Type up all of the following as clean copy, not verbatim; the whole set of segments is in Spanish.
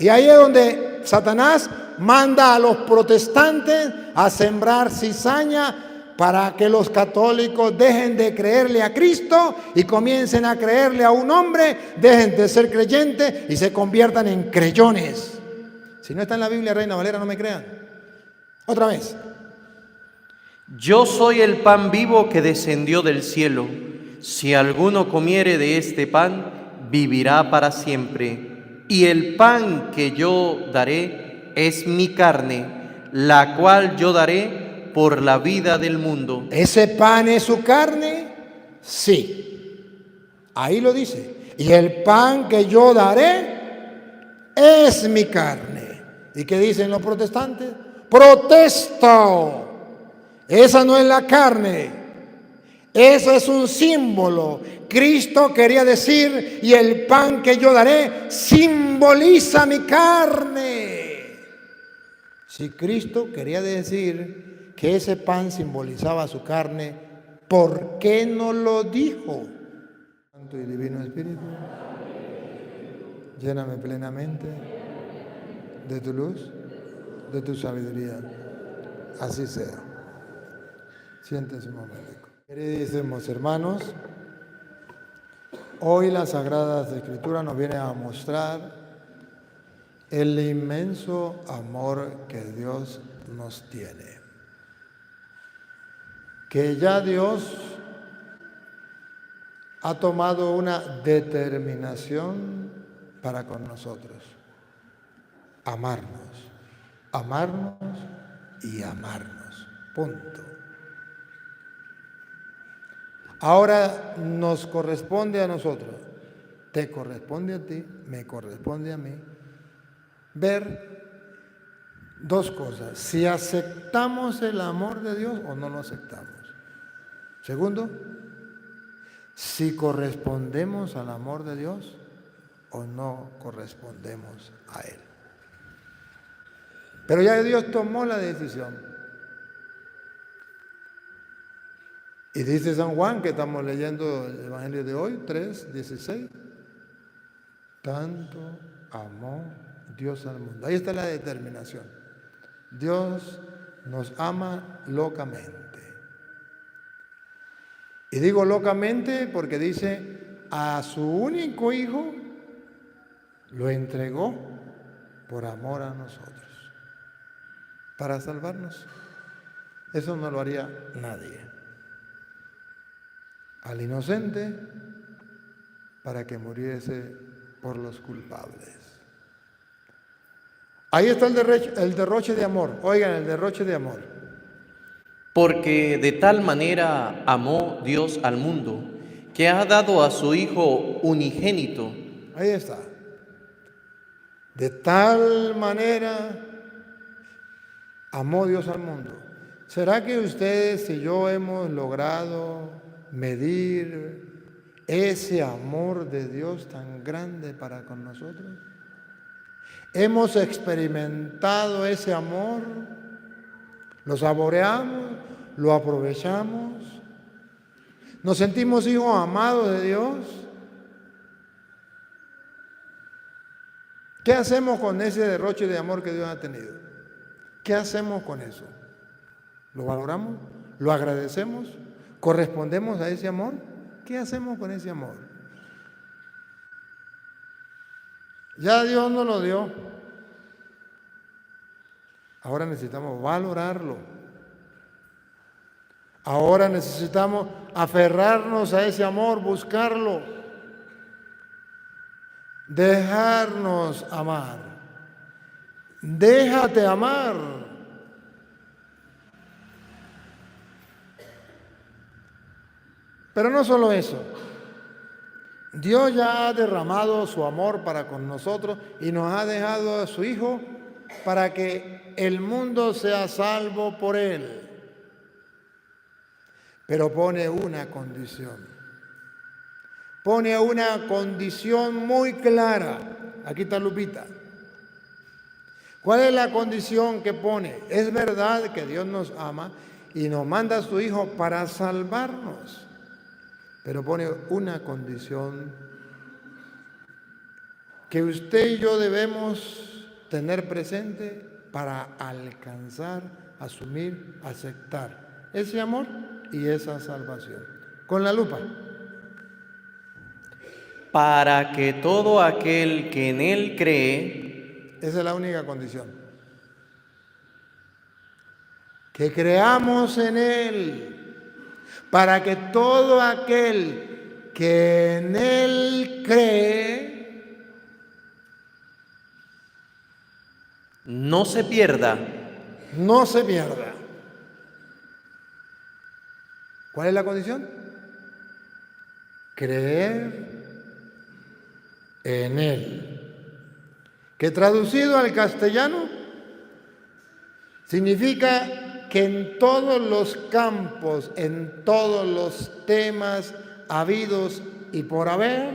Y ahí es donde Satanás manda a los protestantes a sembrar cizaña para que los católicos dejen de creerle a Cristo y comiencen a creerle a un hombre, dejen de ser creyentes y se conviertan en creyones. Si no está en la Biblia, Reina Valera, no me crean. Otra vez. Yo soy el pan vivo que descendió del cielo. Si alguno comiere de este pan, vivirá para siempre. Y el pan que yo daré es mi carne, la cual yo daré por la vida del mundo. ¿Ese pan es su carne? Sí. Ahí lo dice. Y el pan que yo daré es mi carne. ¿Y qué dicen los protestantes? ¡Protesto! Esa no es la carne. Eso es un símbolo. Cristo quería decir, y el pan que yo daré simboliza mi carne. Si Cristo quería decir que ese pan simbolizaba su carne, ¿por qué no lo dijo? Santo y Divino Espíritu, lléname plenamente de tu luz, de tu sabiduría. Así sea. Siéntese un momento. Queridísimos hermanos, hoy las Sagradas Escrituras nos vienen a mostrar el inmenso amor que Dios nos tiene. Que ya Dios ha tomado una determinación para con nosotros. Amarnos, amarnos y amarnos. Punto. Ahora nos corresponde a nosotros, te corresponde a ti, me corresponde a mí, ver dos cosas, si aceptamos el amor de Dios o no lo aceptamos. Segundo, si correspondemos al amor de Dios o no correspondemos a Él. Pero ya Dios tomó la decisión. Y dice San Juan, que estamos leyendo el Evangelio de hoy, 3:16, tanto amó Dios al mundo. Ahí está la determinación. Dios nos ama locamente. Y digo locamente porque dice, a su único Hijo lo entregó por amor a nosotros, para salvarnos. Eso no lo haría nadie. Al inocente para que muriese por los culpables. Ahí está el derroche de amor. Oigan, el derroche de amor. Porque de tal manera amó Dios al mundo, que ha dado a su Hijo unigénito. Ahí está. De tal manera amó Dios al mundo. ¿Será que ustedes y yo hemos logrado medir ese amor de Dios tan grande para con nosotros? ¿Hemos experimentado ese amor? ¿Lo saboreamos? ¿Lo aprovechamos? ¿Nos sentimos hijos amados de Dios? ¿Qué hacemos con ese derroche de amor que Dios ha tenido? ¿Qué hacemos con eso? ¿Lo valoramos? ¿Lo agradecemos? ¿Correspondemos a ese amor? ¿Qué hacemos con ese amor? Ya Dios nos lo dio. Ahora necesitamos valorarlo. Ahora necesitamos aferrarnos a ese amor, buscarlo, dejarnos amar. Déjate amar. Pero no solo eso. Dios ya ha derramado su amor para con nosotros y nos ha dejado a su Hijo para que el mundo sea salvo por Él. Pero pone una condición. Pone una condición muy clara. Aquí está Lupita. ¿Cuál es la condición que pone? Es verdad que Dios nos ama y nos manda a su Hijo para salvarnos. Pero pone una condición que usted y yo debemos tener presente para alcanzar, asumir, aceptar ese amor y esa salvación. Con la lupa. Para que todo aquel que en Él cree, Esa es la única condición. Que creamos en Él, para que todo aquel que en Él cree no se pierda, no se pierda. ¿Cuál es la condición? Creer en Él. Que traducido al castellano significa que en todos los campos, en todos los temas habidos y por haber,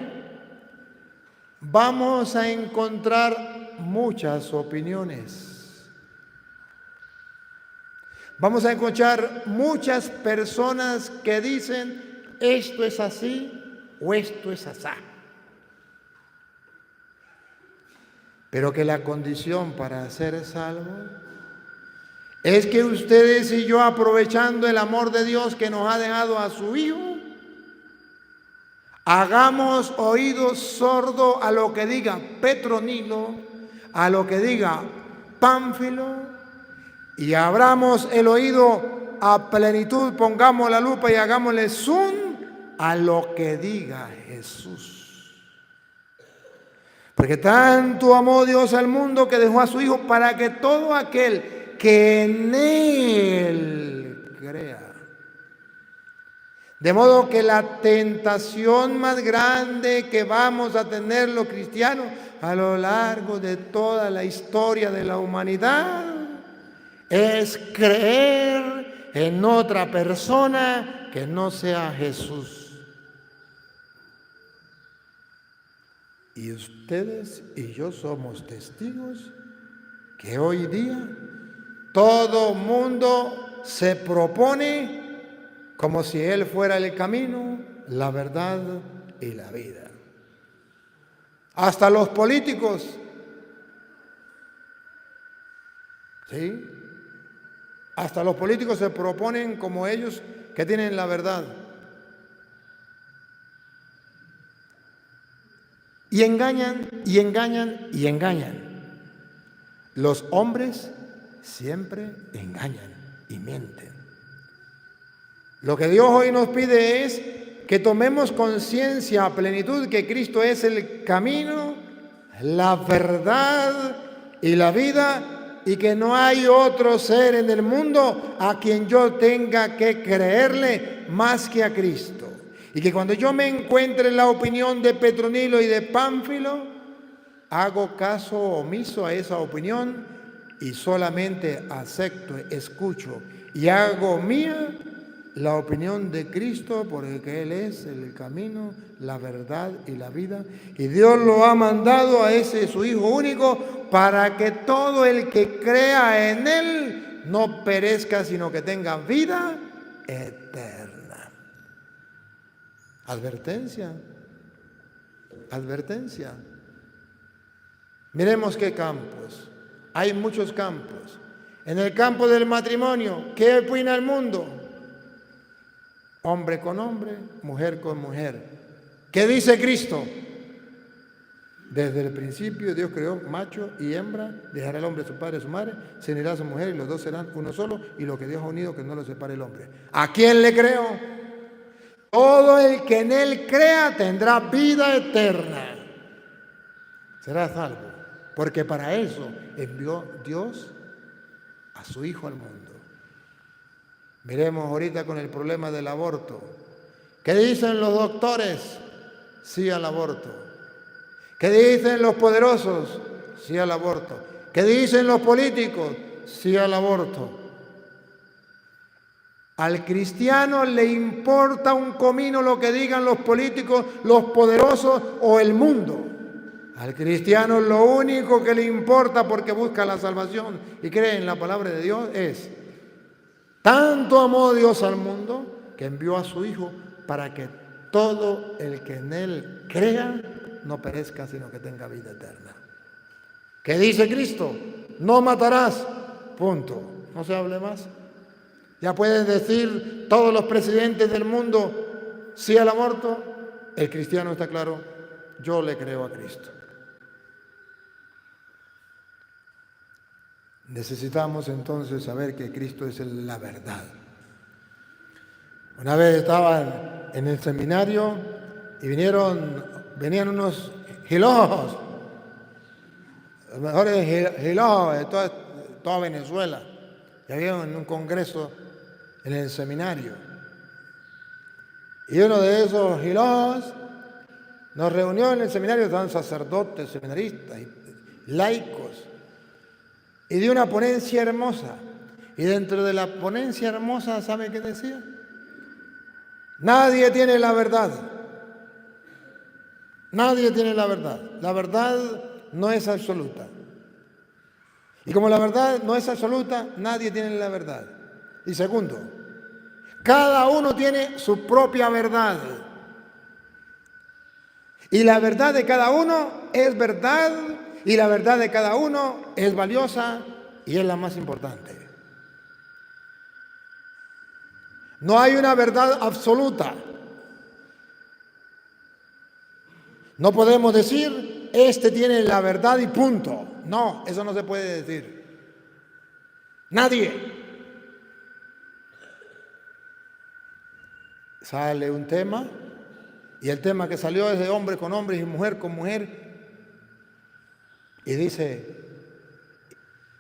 vamos a encontrar muchas opiniones. Vamos a encontrar muchas personas que dicen esto es así o esto es asá. Pero que la condición para ser salvo es que ustedes y yo, aprovechando el amor de Dios que nos ha dejado a su Hijo, hagamos oídos sordos a lo que diga Petronilo, a lo que diga Pánfilo, y abramos el oído a plenitud, pongamos la lupa y hagámosle zoom a lo que diga Jesús. Porque tanto amó Dios al mundo que dejó a su Hijo para que todo aquel que en Él crea. De modo que la tentación más grande que vamos a tener los cristianos a lo largo de toda la historia de la humanidad es creer en otra persona que no sea Jesús. Y ustedes y yo somos testigos que hoy día todo mundo se propone como si Él fuera el camino, la verdad y la vida. Hasta los políticos, ¿sí? Hasta los políticos se proponen como ellos que tienen la verdad. Y engañan, y engañan, y engañan. Los hombres siempre engañan y mienten. Lo que Dios hoy nos pide es que tomemos conciencia a plenitud que Cristo es el camino, la verdad y la vida, y que no hay otro ser en el mundo a quien yo tenga que creerle más que a Cristo. Y que cuando yo me encuentre en la opinión de Petronilo y de Pánfilo, hago caso omiso a esa opinión y solamente acepto, escucho y hago mía la opinión de Cristo, porque Él es el camino, la verdad y la vida. Y Dios lo ha mandado a ese su Hijo único para que todo el que crea en Él no perezca, sino que tenga vida eterna. Advertencia, advertencia. Miremos qué campos. Hay muchos campos. En el campo del matrimonio, ¿qué opina el mundo? Hombre con hombre, mujer con mujer. ¿Qué dice Cristo? Desde el principio Dios creó macho y hembra, dejará el hombre a su padre y a su madre, se unirá a su mujer y los dos serán uno solo, y lo que Dios ha unido que no lo separe el hombre. ¿A quién le creo? Todo el que en Él crea tendrá vida eterna. Será salvo, porque para eso envió Dios a su Hijo al mundo. Miremos ahorita con el problema del aborto. ¿Qué dicen los doctores? Sí al aborto. ¿Qué dicen los poderosos? Sí al aborto. ¿Qué dicen los políticos? Sí al aborto. Al cristiano le importa un comino lo que digan los políticos, los poderosos o el mundo. Al cristiano lo único que le importa, porque busca la salvación y cree en la palabra de Dios, es: tanto amó Dios al mundo que envió a su Hijo para que todo el que en Él crea no perezca, sino que tenga vida eterna. ¿Qué dice Cristo? No matarás. Punto. No se hable más. Ya pueden decir todos los presidentes del mundo sí al aborto. El cristiano está claro, yo le creo a Cristo. Necesitamos entonces saber que Cristo es la verdad. Una vez estaba en el seminario y venían unos gilojos, los mejores gilojos de toda Venezuela, y había un congreso en el seminario. Y uno de esos gilojos nos reunió en el seminario, estaban sacerdotes, seminaristas, y laicos, y dio una ponencia hermosa. Y dentro de la ponencia hermosa, ¿sabe qué decía? Nadie tiene la verdad. Nadie tiene la verdad. La verdad no es absoluta. Y como la verdad no es absoluta, nadie tiene la verdad. Y segundo, cada uno tiene su propia verdad. Y la verdad de cada uno es verdad, y la verdad de cada uno es valiosa y es la más importante. No hay una verdad absoluta. No podemos decir, este tiene la verdad y punto. No, eso no se puede decir. Nadie. Sale un tema, y el tema que salió es de hombre con hombre y mujer con mujer. Y dice,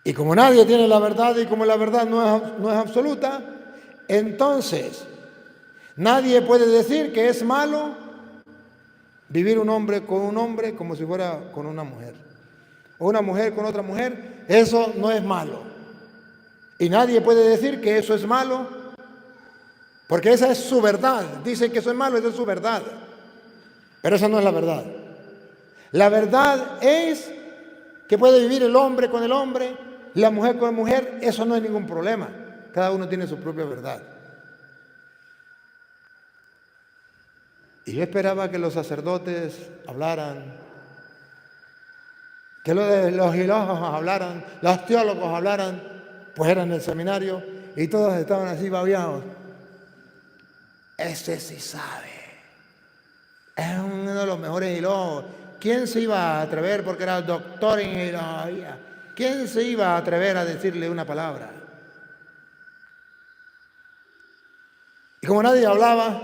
y como nadie tiene la verdad y como la verdad no es absoluta, entonces nadie puede decir que es malo vivir un hombre con un hombre como si fuera con una mujer, o una mujer con otra mujer. Eso no es malo. Y nadie puede decir que eso es malo, porque esa es su verdad. Dicen que eso es malo, esa es su verdad. Pero esa no es la verdad. La verdad es que puede vivir el hombre con el hombre, la mujer con la mujer. Eso no es ningún problema. Cada uno tiene su propia verdad. Y yo esperaba que los sacerdotes hablaran, que los filósofos hablaran, los teólogos hablaran, pues eran en el seminario y todos estaban así babeados. Ese sí sabe. Es uno de los mejores filósofos. ¿Quién se iba a atrever, porque era doctor en filosofía? ¿Quién se iba a atrever a decirle una palabra? Y como nadie hablaba,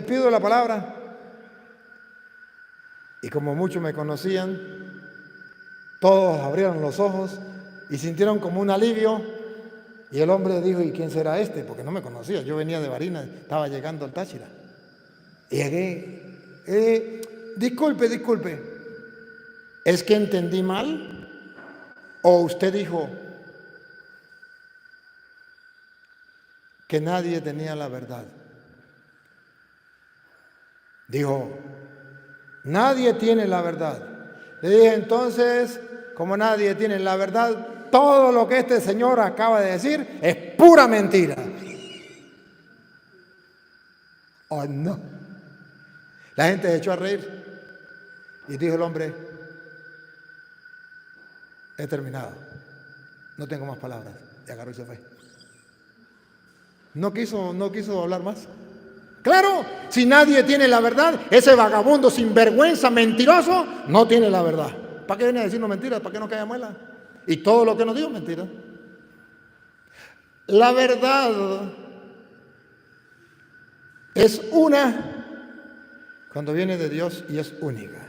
pido la palabra. Y como muchos me conocían, todos abrieron los ojos y sintieron como un alivio. Y el hombre dijo, ¿y quién será este? Porque no me conocía. Yo venía de Barinas, estaba llegando al Táchira. Y llegué, disculpe, ¿es que entendí mal? ¿O usted dijo que nadie tenía la verdad? Dijo, nadie tiene la verdad. Le dije, entonces, como nadie tiene la verdad, todo lo que este señor acaba de decir es pura mentira. Oh, no. La gente se echó a reír y dijo el hombre, he terminado, no tengo más palabras. Y agarró y se fue. No quiso hablar más. Claro, si nadie tiene la verdad, ese vagabundo sinvergüenza, mentiroso, no tiene la verdad. ¿Para qué viene a decirnos mentiras? ¿Para qué no cae muela? Y todo lo que nos dijo mentira. La verdad es una cuando viene de Dios y es única.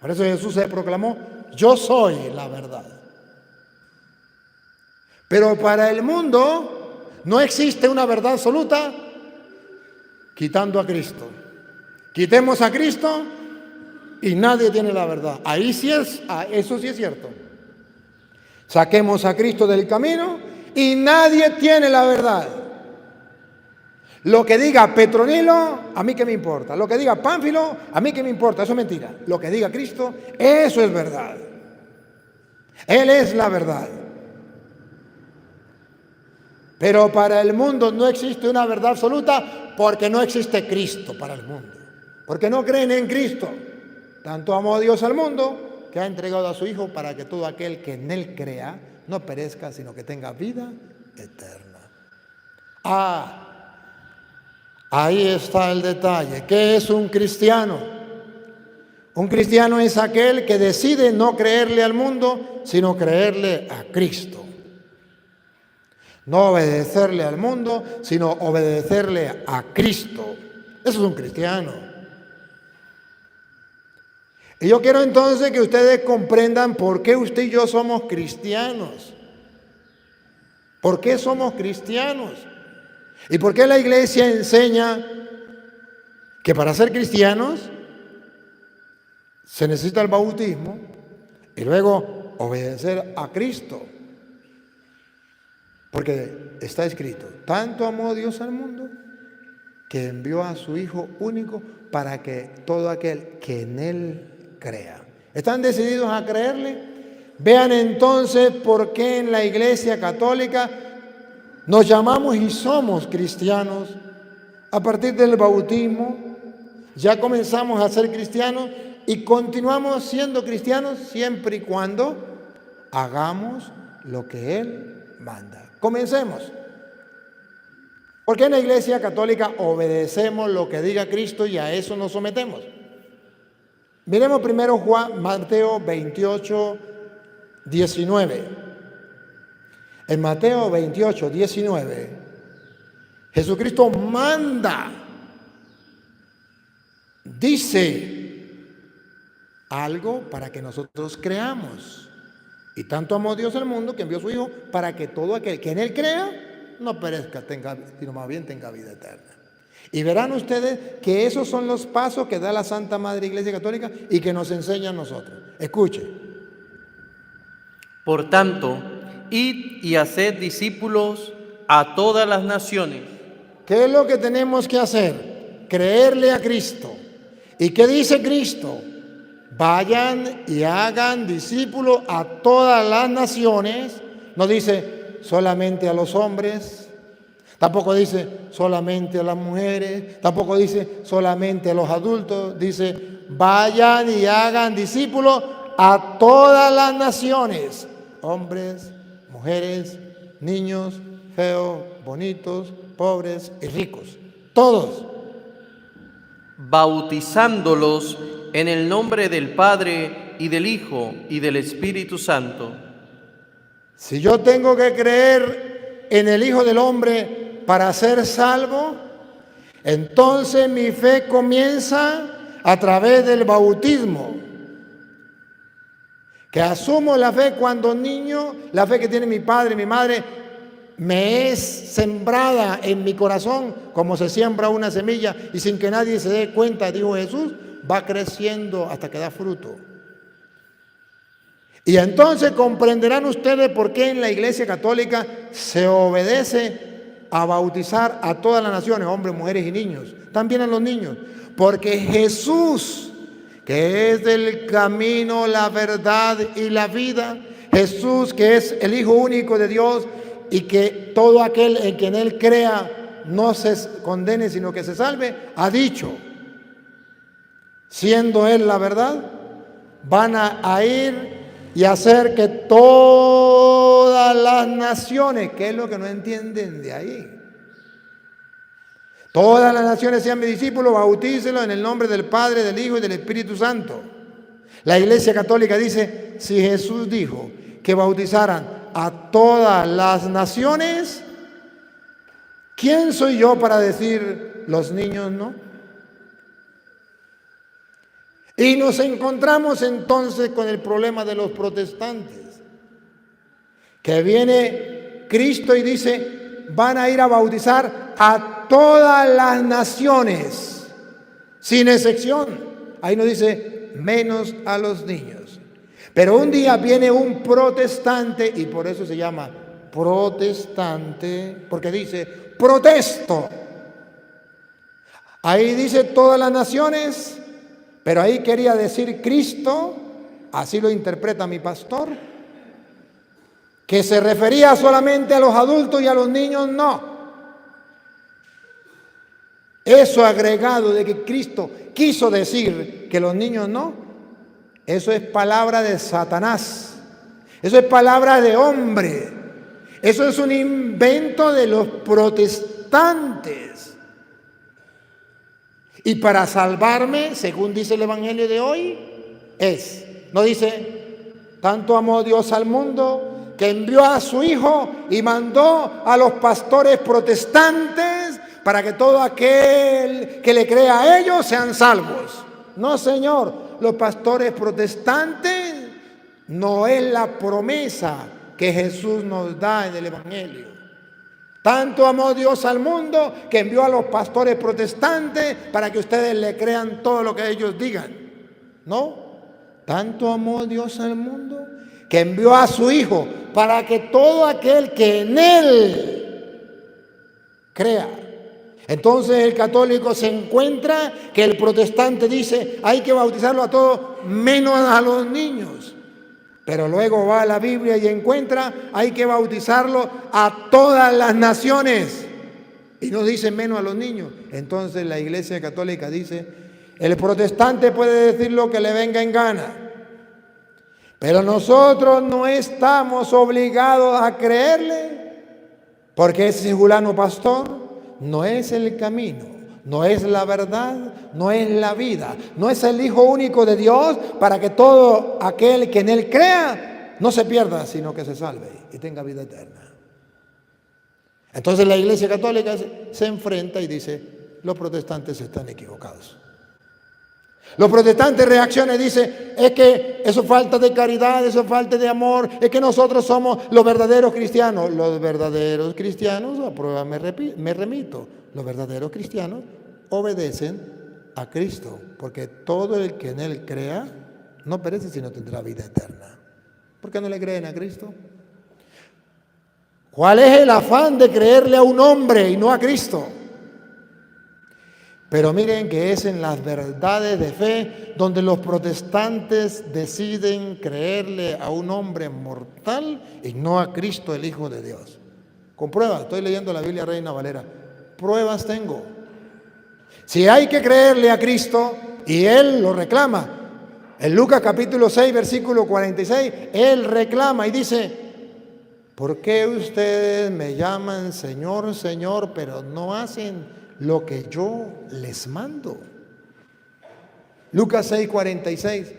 Por eso Jesús se proclamó, yo soy la verdad. Pero para el mundo no existe una verdad absoluta quitando a Cristo. Quitemos a Cristo y nadie tiene la verdad. Ahí sí eso sí es cierto. Saquemos a Cristo del camino y nadie tiene la verdad. Lo que diga Petronilo, a mí qué me importa. Lo que diga Pánfilo, a mí qué me importa. Eso es mentira. Lo que diga Cristo, eso es verdad. Él es la verdad. Pero para el mundo no existe una verdad absoluta porque no existe Cristo para el mundo. porque no creen en Cristo. Tanto amó Dios al mundo que ha entregado a su Hijo para que todo aquel que en Él crea no perezca, sino que tenga vida eterna. Ahí está el detalle. ¿Qué es un cristiano? Un cristiano es aquel que decide no creerle al mundo, sino creerle a Cristo. No obedecerle al mundo, sino obedecerle a Cristo. Eso es un cristiano. Y yo quiero entonces que ustedes comprendan por qué usted y yo somos cristianos. ¿Por qué somos cristianos? ¿Y por qué la iglesia enseña que para ser cristianos se necesita el bautismo y luego obedecer a Cristo? Porque está escrito, tanto amó Dios al mundo que envió a su Hijo único para que todo aquel que en Él crea. ¿Están decididos a creerle? Vean entonces por qué en la Iglesia Católica nos llamamos y somos cristianos. A partir del bautismo ya comenzamos a ser cristianos y continuamos siendo cristianos siempre y cuando hagamos lo que Él manda. Comencemos. ¿Por qué en la Iglesia Católica obedecemos lo que diga Cristo y a eso nos sometemos? Miremos primero Mateo 28, 19. En Mateo 28, 19, Jesucristo manda, dice algo para que nosotros creamos. Y tanto amó Dios al mundo que envió a su Hijo para que todo aquel que en Él crea no perezca, sino más bien tenga vida eterna. Y verán ustedes que esos son los pasos que da la Santa Madre Iglesia Católica y que nos enseña a nosotros. Escuche. Por tanto, id y haced discípulos a todas las naciones. ¿Qué es lo que tenemos que hacer? Creerle a Cristo. ¿Y qué dice Cristo? Vayan y hagan discípulos a todas las naciones. No dice solamente a los hombres, tampoco dice solamente a las mujeres, tampoco dice solamente a los adultos. Dice, vayan y hagan discípulos a todas las naciones. Hombres, mujeres, niños, feos, bonitos, pobres y ricos. Todos. Bautizándolos en el nombre del Padre y del Hijo y del Espíritu Santo. Si yo tengo que creer en el Hijo del Hombre para ser salvo, entonces mi fe comienza a través del bautismo. Que asumo la fe cuando niño, la fe que tiene mi padre y mi madre, me es sembrada en mi corazón como se siembra una semilla y sin que nadie se dé cuenta, dijo Jesús, va creciendo hasta que da fruto. Y entonces comprenderán ustedes por qué en la Iglesia Católica se obedece a bautizar a todas las naciones, hombres, mujeres y niños, también a los niños, porque Jesús, que es el camino, la verdad y la vida, Jesús, que es el Hijo único de Dios y que todo aquel en quien Él crea no se condene, sino que se salve, ha dicho, siendo Él la verdad, van a ir y hacer que todas las naciones, que es lo que no entienden de ahí, todas las naciones sean mis discípulos, bautícelos en el nombre del Padre, del Hijo y del Espíritu Santo. La Iglesia Católica dice, si Jesús dijo que bautizaran a todas las naciones, ¿quién soy yo para decir los niños no? Y nos encontramos entonces con el problema de los protestantes, que viene Cristo y dice, van a ir a bautizar a todas las naciones, sin excepción. Ahí no dice, menos a los niños. Pero un día viene un protestante, y por eso se llama protestante, porque dice, protesto. Ahí dice todas las naciones, pero ahí quería decir Cristo, así lo interpreta mi pastor, que se refería solamente a los adultos y a los niños no. Eso agregado de que Cristo quiso decir que los niños no, eso es palabra de Satanás. Eso es palabra de hombre. Eso es un invento de los protestantes. Y para salvarme, según dice el Evangelio de hoy, no dice, tanto amó Dios al mundo que envió a su Hijo y mandó a los pastores protestantes para que todo aquel que le crea a ellos sean salvos. No, Señor, los pastores protestantes no es la promesa que Jesús nos da en el Evangelio. Tanto amó Dios al mundo que envió a los pastores protestantes para que ustedes le crean todo lo que ellos digan. No, tanto amó Dios al mundo que envió a su Hijo para que todo aquel que en Él crea. Entonces el católico se encuentra que el protestante dice hay que bautizarlo a todos menos a los niños. Pero luego va a la Biblia y encuentra hay que bautizarlo a todas las naciones. Y no dice menos a los niños. Entonces la Iglesia Católica dice, el protestante puede decir lo que le venga en gana. Pero nosotros no estamos obligados a creerle, porque ese fulano pastor no es el camino, no es la verdad, no es la vida, no es el Hijo único de Dios para que todo aquel que en Él crea no se pierda, sino que se salve y tenga vida eterna. Entonces la Iglesia Católica se enfrenta y dice, los protestantes están equivocados. Los protestantes reaccionan y dicen, es que eso es falta de caridad, eso es falta de amor, es que nosotros somos los verdaderos cristianos. Los verdaderos cristianos, a prueba me remito, los verdaderos cristianos obedecen a Cristo, porque todo el que en Él crea no perece sino tendrá vida eterna. ¿Por qué no le creen a Cristo? ¿Cuál es el afán de creerle a un hombre y no a Cristo? Pero miren que es en las verdades de fe donde los protestantes deciden creerle a un hombre mortal y no a Cristo, el Hijo de Dios. Con pruebas, estoy leyendo la Biblia Reina Valera. Pruebas tengo. Si hay que creerle a Cristo, y Él lo reclama, en Lucas capítulo 6, versículo 46, Él reclama y dice, ¿por qué ustedes me llaman Señor, Señor, pero no hacen lo que yo les mando? Lucas 6, 46.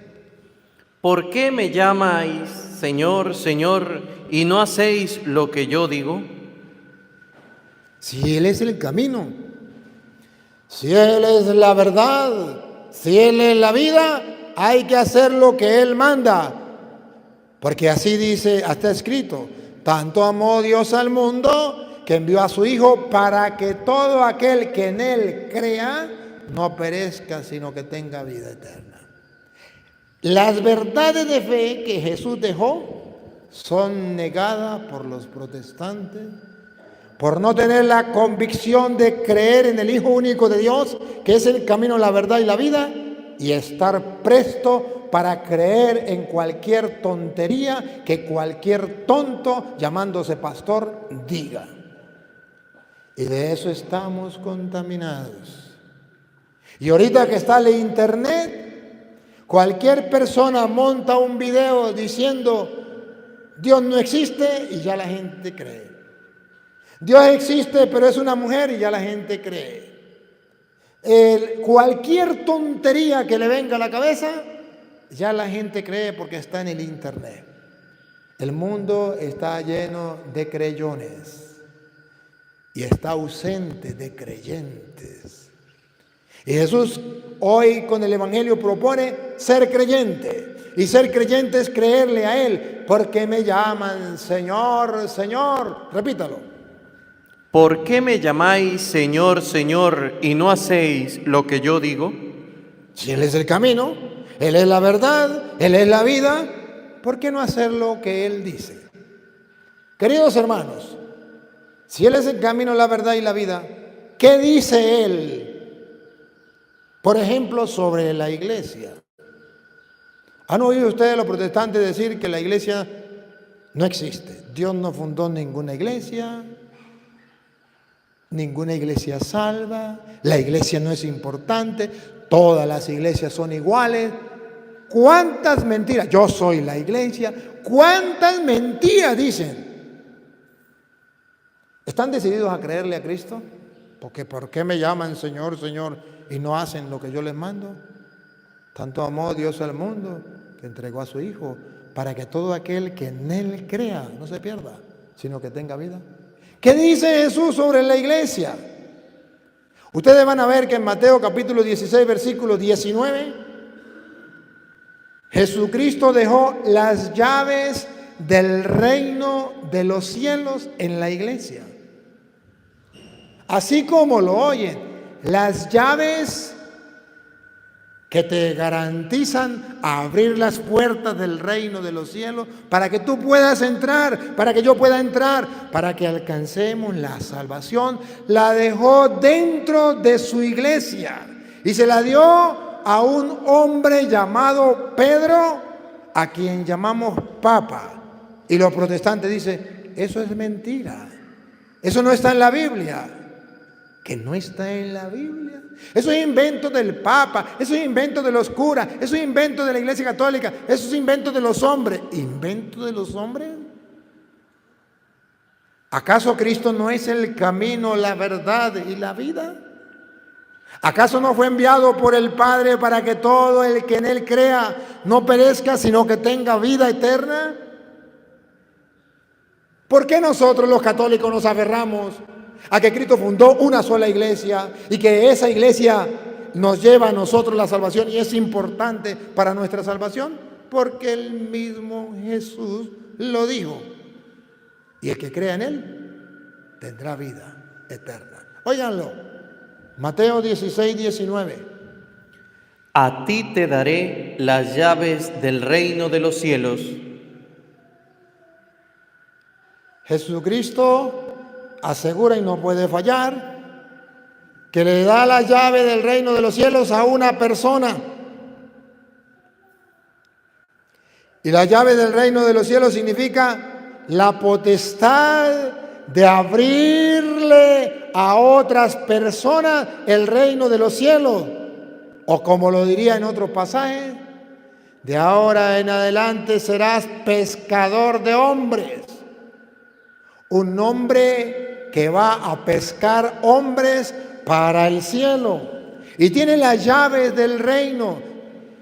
¿Por qué me llamáis Señor, Señor, y no hacéis lo que yo digo? Si Él es el camino, si Él es la verdad, si Él es la vida, hay que hacer lo que Él manda. Porque así dice, está escrito, tanto amó Dios al mundo que envió a su Hijo para que todo aquel que en Él crea no perezca, sino que tenga vida eterna. Las verdades de fe que Jesús dejó son negadas por los protestantes por no tener la convicción de creer en el Hijo único de Dios, que es el camino, la verdad y la vida, y estar presto para creer en cualquier tontería que cualquier tonto llamándose pastor diga. Y de eso estamos contaminados. Y ahorita que está el internet, cualquier persona monta un video diciendo Dios no existe y ya la gente cree. Dios existe pero es una mujer y ya la gente cree. Cualquier tontería que le venga a la cabeza, ya la gente cree porque está en el internet. El mundo está lleno de creyones y está ausente de creyentes. Y Jesús hoy con el Evangelio propone ser creyente. Y ser creyente es creerle a Él. Porque me llaman Señor, Señor. Repítalo. ¿Por qué me llamáis Señor, Señor, y no hacéis lo que yo digo? Si Él es el camino, Él es la verdad, Él es la vida, ¿por qué no hacer lo que Él dice? Queridos hermanos, si Él es el camino, la verdad y la vida, ¿qué dice Él? Por ejemplo, sobre la iglesia. ¿Han oído ustedes los protestantes decir que la iglesia no existe? Dios no fundó ninguna iglesia, ninguna iglesia salva, la iglesia no es importante, todas las iglesias son iguales. ¿Cuántas mentiras? Yo soy la iglesia. ¿Cuántas mentiras dicen? ¿Están decididos a creerle a Cristo? Porque ¿por qué me llaman Señor, Señor y no hacen lo que yo les mando? Tanto amó Dios al mundo que entregó a su Hijo para que todo aquel que en Él crea no se pierda, sino que tenga vida. ¿Qué dice Jesús sobre la iglesia? Ustedes van a ver que en Mateo capítulo 16, versículo 19, Jesucristo dejó las llaves del reino de los cielos en la iglesia. Así como lo oyen, las llaves que te garantizan abrir las puertas del reino de los cielos para que tú puedas entrar, para que yo pueda entrar, para que alcancemos la salvación, la dejó dentro de su iglesia y se la dio a un hombre llamado Pedro, a quien llamamos Papa. Y los protestantes dicen, eso es mentira, eso no está en la Biblia. Que no está en la Biblia. Eso es invento del Papa, eso es invento de los curas, eso es invento de la Iglesia Católica, eso es invento de los hombres. ¿Invento de los hombres? ¿Acaso Cristo no es el camino, la verdad y la vida? ¿Acaso no fue enviado por el Padre para que todo el que en Él crea no perezca, sino que tenga vida eterna? ¿Por qué nosotros los católicos nos aferramos a que Cristo fundó una sola iglesia y que esa iglesia nos lleva a nosotros la salvación y es importante para nuestra salvación? Porque el mismo Jesús lo dijo. Y el que crea en Él tendrá vida eterna. Óiganlo. Mateo 16, 19. A ti te daré las llaves del reino de los cielos. Jesucristo asegura y no puede fallar que le da la llave del reino de los cielos a una persona. Y la llave del reino de los cielos significa la potestad de abrirle a otras personas el reino de los cielos. O como lo diría en otros pasajes, de ahora en adelante serás pescador de hombres. Un hombre que va a pescar hombres para el cielo. Y tiene las llaves del reino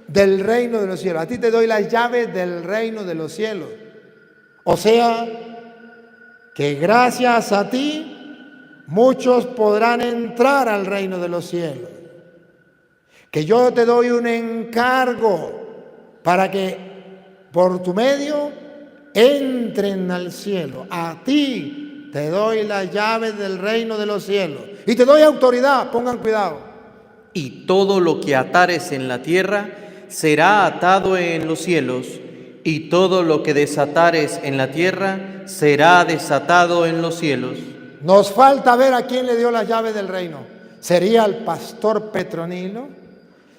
de los cielos. A ti te doy las llaves del reino de los cielos. O sea, que gracias a ti muchos podrán entrar al reino de los cielos. Que yo te doy un encargo para que por tu medio entren al cielo. A ti te doy las llaves del reino de los cielos. Y te doy autoridad, pongan cuidado. Y todo lo que atares en la tierra será atado en los cielos, y todo lo que desatares en la tierra será desatado en los cielos. Nos falta ver a quién le dio las llaves del reino. ¿Sería al pastor Petronilo?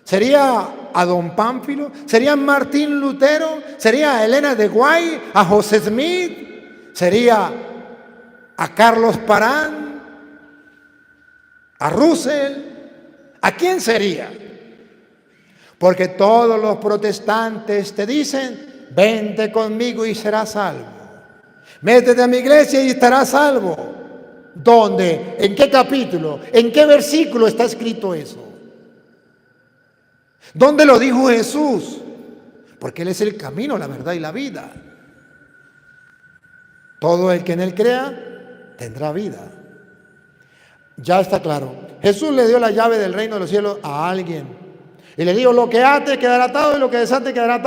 ¿Sería a don Pánfilo? ¿Sería a Martín Lutero? ¿Sería a Elena de Guay? ¿A José Smith? ¿Sería a Carlos Parán? ¿A Russell? ¿A quién sería? Porque todos los protestantes te dicen, vente conmigo y serás salvo. Métete a mi iglesia y estarás salvo. ¿Dónde? ¿En qué capítulo? ¿En qué versículo está escrito eso? ¿Dónde lo dijo Jesús? Porque Él es el camino, la verdad y la vida. Todo el que en Él crea tendrá vida. Ya está claro. Jesús le dio la llave del reino de los cielos a alguien. Y le dijo, lo que ate quedará atado y lo que desate quedará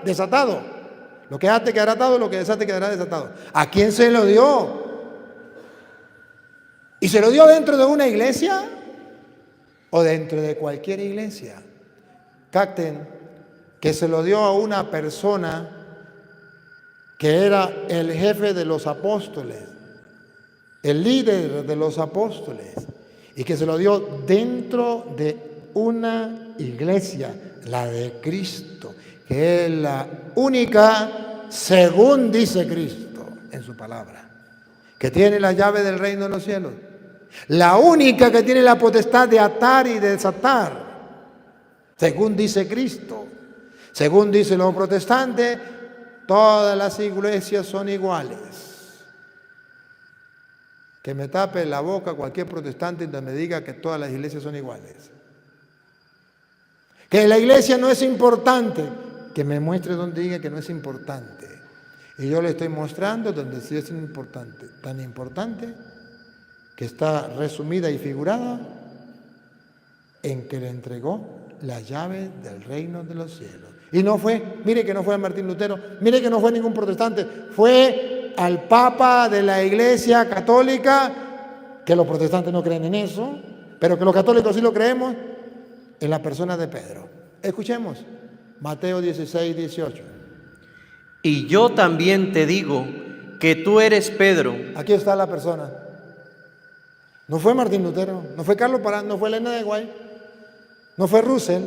desatado. Lo que ate quedará atado y lo que desate quedará desatado. ¿A quién se lo dio? ¿Y se lo dio dentro de una iglesia o dentro de cualquier iglesia? Capten que se lo dio a una persona que era el jefe de los apóstoles, el líder de los apóstoles, y que se lo dio dentro de una iglesia, la de Cristo, que es la única, según dice Cristo en su palabra, que tiene la llave del reino de los cielos. La única que tiene la potestad de atar y de desatar, según dice Cristo. Según dicen los protestantes, todas las iglesias son iguales. Que me tape la boca cualquier protestante y me diga que todas las iglesias son iguales. Que la iglesia no es importante, que me muestre donde diga que no es importante. Y yo le estoy mostrando donde sí es importante, tan importante que está resumida y figurada en que le entregó la llave del reino de los cielos. Y no fue, mire que no fue a Martín Lutero, mire que no fue ningún protestante, fue al Papa de la Iglesia Católica, que los protestantes no creen en eso, pero que los católicos sí lo creemos, en la persona de Pedro. Escuchemos, Mateo 16, 18. Y yo también te digo que tú eres Pedro. Aquí está la persona. No fue Martín Lutero, no fue Carlos Parán, no fue Elena de Guay, no fue Russell.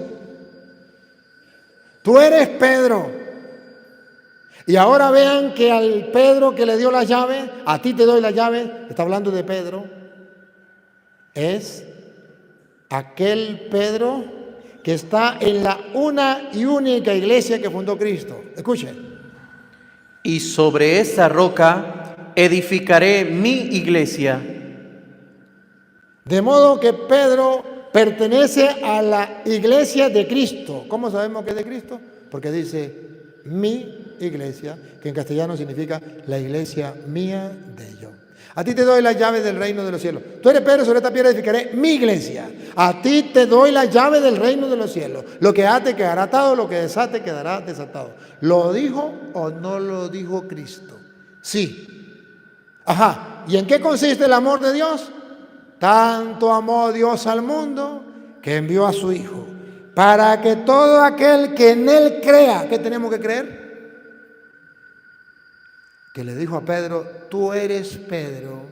Tú eres Pedro. Y ahora vean que al Pedro que le dio la llave, a ti te doy la llave, está hablando de Pedro, es aquel Pedro que está en la una y única iglesia que fundó Cristo. Escuchen. Y sobre esa roca edificaré mi iglesia. De modo que Pedro pertenece a la iglesia de Cristo. ¿Cómo sabemos que es de Cristo? Porque dice mi iglesia, que en castellano significa la iglesia mía de yo. A ti te doy la llave del reino de los cielos. Tú eres Pedro, sobre esta piedra edificaré mi iglesia. A ti te doy la llave del reino de los cielos. Lo que ate quedará atado, lo que desate quedará desatado. ¿Lo dijo o no lo dijo Cristo? Sí. Ajá. ¿Y en qué consiste el amor de Dios? Tanto amó Dios al mundo que envió a su Hijo, para que todo aquel que en Él crea, ¿qué tenemos que creer? Que le dijo a Pedro, tú eres Pedro,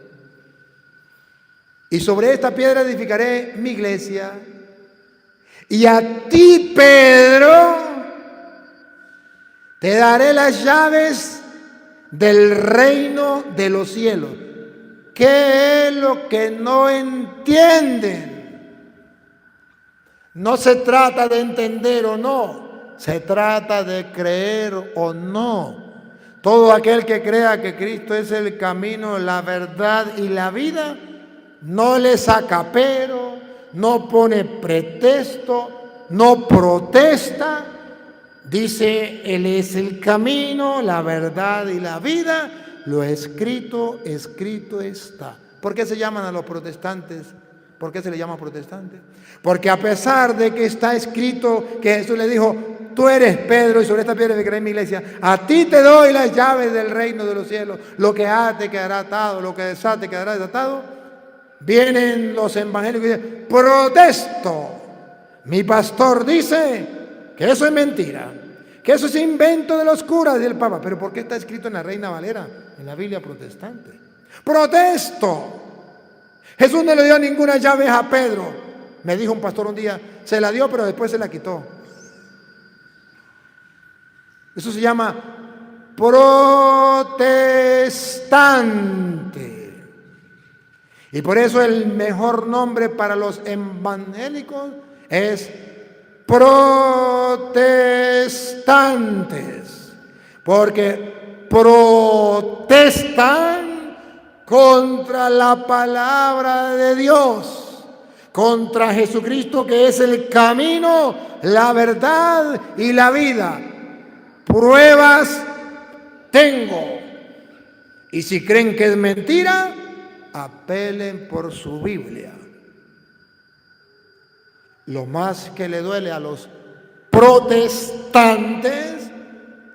y sobre esta piedra edificaré mi iglesia, y a ti, Pedro, te daré las llaves del reino de los cielos. ¿Qué es lo que no entienden? No se trata de entender o no, se trata de creer o no. Todo aquel que crea que Cristo es el camino, la verdad y la vida, no le saca pero, no pone pretexto, no protesta, dice, Él es el camino, la verdad y la vida. Lo escrito, escrito está. ¿Por qué se llaman a los protestantes? ¿Por qué se le llama protestantes? Porque a pesar de que está escrito que Jesús le dijo, tú eres Pedro y sobre esta piedra edificaré mi iglesia, a ti te doy las llaves del reino de los cielos, lo que ate quedará atado, lo que desate quedará desatado. Vienen los evangélicos y dicen, protesto, mi pastor dice que eso es mentira, que eso es invento de los curas y del Papa. ¿Pero por qué está escrito en la Reina Valera, en la Biblia protestante? Protesto. Jesús no le dio ninguna llave a Pedro. Me dijo un pastor un día, se la dio pero después se la quitó. Eso se llama protestante. Y por eso el mejor nombre para los evangélicos es protestantes, porque protestan contra la palabra de Dios, contra Jesucristo que es el camino, la verdad y la vida. Pruebas tengo, y si creen que es mentira, apelen por su Biblia. Lo más que le duele a los protestantes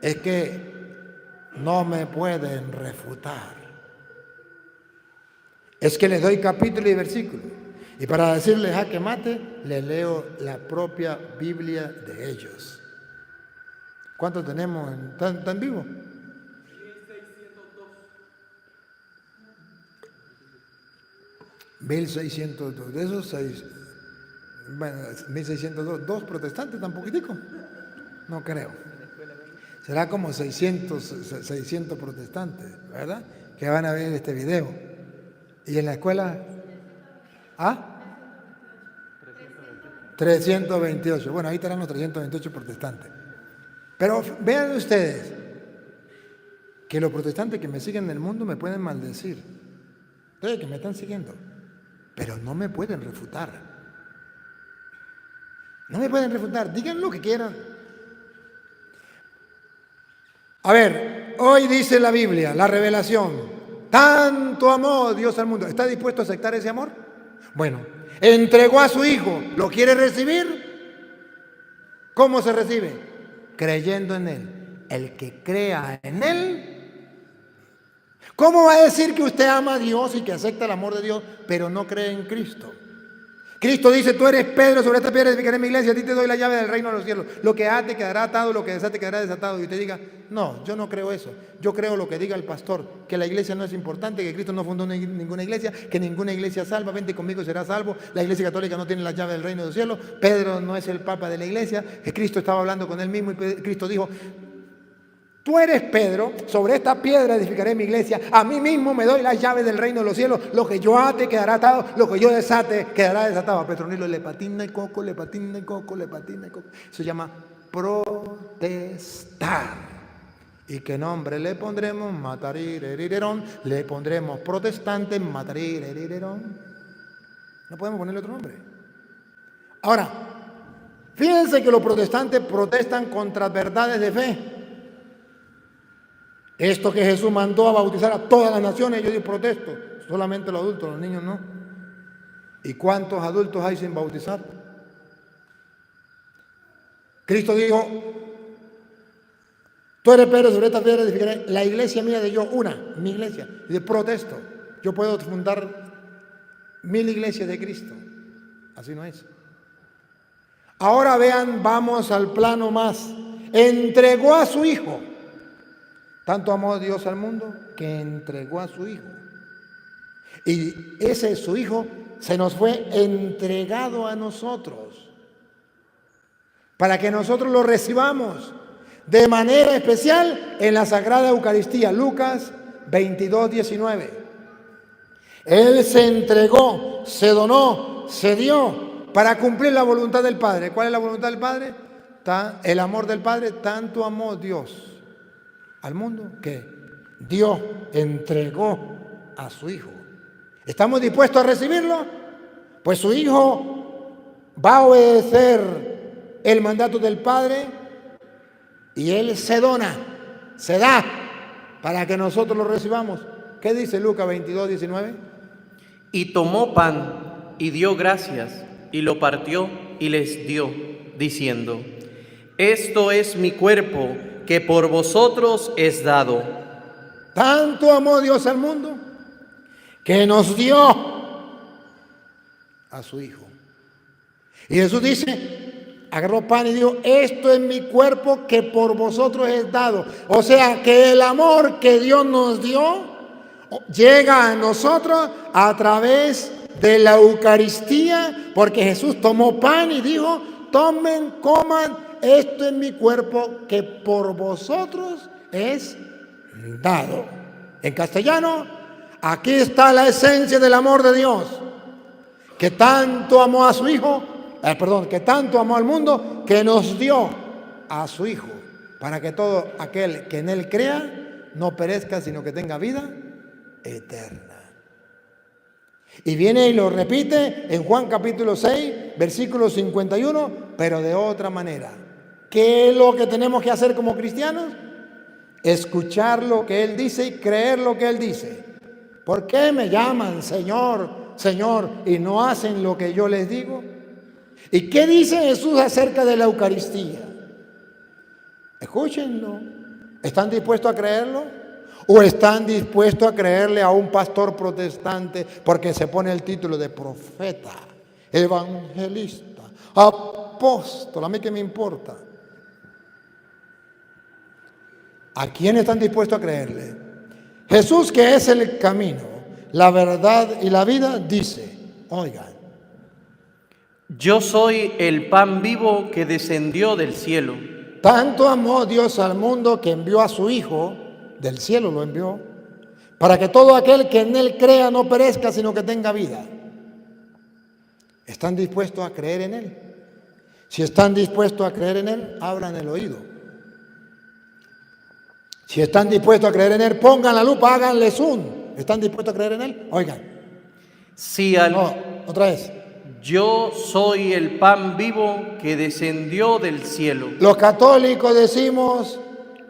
es que no me pueden refutar. Es que les doy capítulo y versículo. Y para decirles jaque mate, les leo la propia Biblia de ellos. ¿Cuántos tenemos tan vivo? 1602. De esos 1602, dos protestantes, tan poquitico. No creo. Será como 600 protestantes, ¿verdad? Que van a ver este video. Y en la escuela, ¿Ah? 328. Bueno, ahí estarán los 328 protestantes. Pero vean ustedes que los protestantes que me siguen en el mundo me pueden maldecir. Ustedes que me están siguiendo, pero no me pueden refutar. No me pueden refutar. Digan lo que quieran. A ver, hoy dice la Biblia, la revelación, tanto amó Dios al mundo. ¿Está dispuesto a aceptar ese amor? Bueno, entregó a su Hijo. ¿Lo quiere recibir? ¿Cómo se recibe? Creyendo en Él. El que crea en Él. ¿Cómo va a decir que usted ama a Dios y que acepta el amor de Dios, pero no cree en Cristo? Cristo dice, tú eres Pedro, sobre esta piedra edificaré mi iglesia, a ti te doy la llave del reino de los cielos. Lo que ate quedará atado, lo que desate quedará desatado. Y usted diga, no, yo no creo eso. Yo creo lo que diga el pastor, que la iglesia no es importante, que Cristo no fundó ninguna iglesia, que ninguna iglesia salva, vente conmigo y serás salvo. La iglesia católica no tiene la llave del reino de los cielos. Pedro no es el papa de la iglesia, que Cristo estaba hablando con él mismo y Cristo dijo, tú eres Pedro, sobre esta piedra edificaré mi iglesia, a mí mismo me doy las llaves del reino de los cielos, lo que yo ate quedará atado, lo que yo desate quedará desatado. A Petronilo le patina y coco, le patina y coco, le patina y coco. Eso se llama protestar. ¿Y qué nombre le pondremos? Matarirerón. Le pondremos protestante, matarirerón. No podemos ponerle otro nombre. Ahora, fíjense que los protestantes protestan contra verdades de fe. Esto que Jesús mandó a bautizar a todas las naciones, yo digo protesto, solamente los adultos, los niños no. ¿Y cuántos adultos hay sin bautizar? Cristo dijo, tú eres Pedro, sobre esta piedra edificaré la iglesia mía de yo, mi iglesia. Y de protesto, yo puedo fundar 1000 iglesias de Cristo. Así no es. Ahora vean, vamos al plano más. Entregó a su Hijo. Tanto amó Dios al mundo que entregó a su Hijo. Y ese su Hijo se nos fue entregado a nosotros para que nosotros lo recibamos de manera especial en la Sagrada Eucaristía. Lucas 22:19. Él se entregó, se donó, se dio para cumplir la voluntad del Padre. ¿Cuál es la voluntad del Padre? El amor del Padre. Tanto amó Dios al mundo que Dios entregó a su Hijo. ¿Estamos dispuestos a recibirlo? Pues su Hijo va a obedecer el mandato del Padre y Él se dona, se da para que nosotros lo recibamos. ¿Qué dice Lucas 22:19? Y tomó pan y dio gracias y lo partió y les dio, diciendo, esto es mi cuerpo que por vosotros es dado. Tanto amó Dios al mundo que nos dio a su Hijo. Y Jesús dice, agarró pan y dijo, esto es mi cuerpo que por vosotros es dado. O sea que el amor que Dios nos dio llega a nosotros a través de la Eucaristía, porque Jesús tomó pan y dijo, tomen, coman, esto es mi cuerpo que por vosotros es dado. En castellano, aquí está la esencia del amor de Dios, que tanto amó a su Hijo, que tanto amó al mundo, que nos dio a su Hijo, para que todo aquel que en Él crea no perezca, sino que tenga vida eterna. Y viene y lo repite en Juan capítulo 6, versículo 51, pero de otra manera. ¿Qué es lo que tenemos que hacer como cristianos? Escuchar lo que Él dice y creer lo que Él dice. ¿Por qué me llaman Señor, Señor y no hacen lo que yo les digo? ¿Y qué dice Jesús acerca de la Eucaristía? Escúchenlo. ¿Están dispuestos a creerlo? ¿O están dispuestos a creerle a un pastor protestante porque se pone el título de profeta, evangelista, apóstol? ¿A mí qué me importa? ¿A quién están dispuestos a creerle? Jesús, que es el camino, la verdad y la vida, dice, oigan, yo soy el pan vivo que descendió del cielo. Tanto amó Dios al mundo que envió a su Hijo, del cielo lo envió, para que todo aquel que en Él crea no perezca, sino que tenga vida. ¿Están dispuestos a creer en Él? Si están dispuestos a creer en Él, abran el oído. Si están dispuestos a creer en Él, pongan la lupa, háganle zoom. ¿Están dispuestos a creer en Él? Oigan. No, otra vez. Yo soy el pan vivo que descendió del cielo. Los católicos decimos,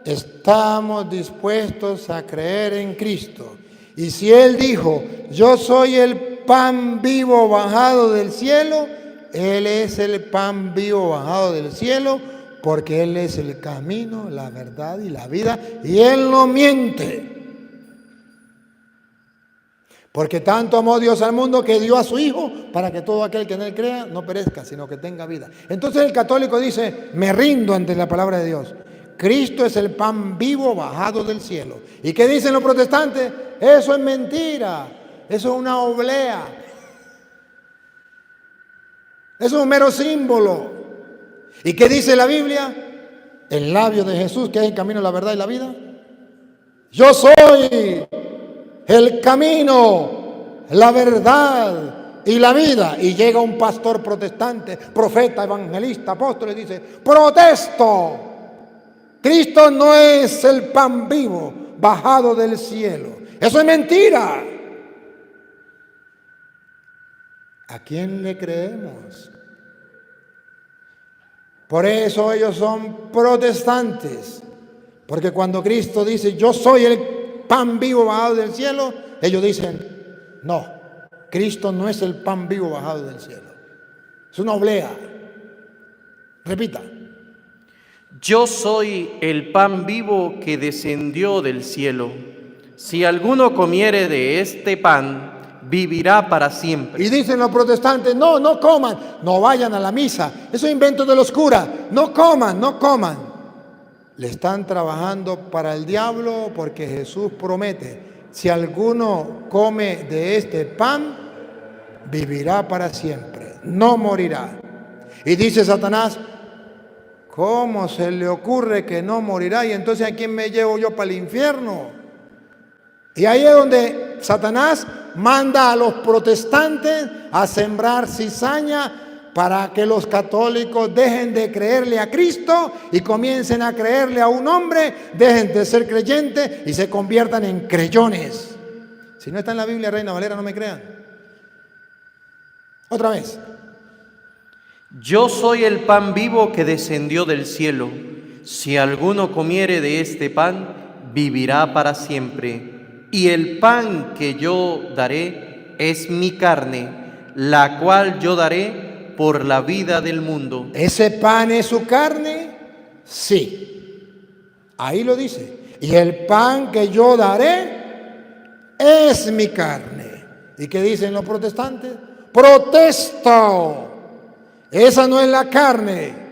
estamos dispuestos a creer en Cristo. Y si Él dijo, yo soy el pan vivo bajado del cielo, Él es el pan vivo bajado del cielo, porque Él es el camino, la verdad y la vida, y Él no miente. Porque tanto amó Dios al mundo que dio a su Hijo para que todo aquel que en Él crea no perezca, sino que tenga vida. Entonces el católico dice, me rindo ante la palabra de Dios. Cristo es el pan vivo bajado del cielo. ¿Y qué dicen los protestantes? Eso es mentira, eso es una oblea, eso es un mero símbolo. ¿Y qué dice la Biblia? El labio de Jesús, que es el camino, la verdad y la vida. Yo soy el camino, la verdad y la vida. Y llega un pastor protestante, profeta, evangelista, apóstol y dice, protesto, Cristo no es el pan vivo bajado del cielo. Eso es mentira. ¿A quién le creemos? Por eso ellos son protestantes, porque cuando Cristo dice, yo soy el pan vivo bajado del cielo, ellos dicen, no, Cristo no es el pan vivo bajado del cielo. Es una oblea. Repita. Yo soy el pan vivo que descendió del cielo. Si alguno comiere de este pan, vivirá para siempre. Y dicen los protestantes, no, no coman, no vayan a la misa, eso es invento de los curas, no coman, no coman. Le están trabajando para el diablo porque Jesús promete, si alguno come de este pan, vivirá para siempre, no morirá. Y dice Satanás, ¿cómo se le ocurre que no morirá? Y entonces ¿a quién me llevo yo para el infierno? Y ahí es donde Satanás manda a los protestantes a sembrar cizaña para que los católicos dejen de creerle a Cristo y comiencen a creerle a un hombre, dejen de ser creyentes y se conviertan en creyones. Si no está en la Biblia, Reina Valera, no me crean. Otra vez. Yo soy el pan vivo que descendió del cielo. Si alguno comiere de este pan, vivirá para siempre. Y el pan que yo daré es mi carne, la cual yo daré por la vida del mundo. ¿Ese pan es su carne? Sí. Ahí lo dice. Y el pan que yo daré es mi carne. ¿Y qué dicen los protestantes? Protesto. Esa no es la carne.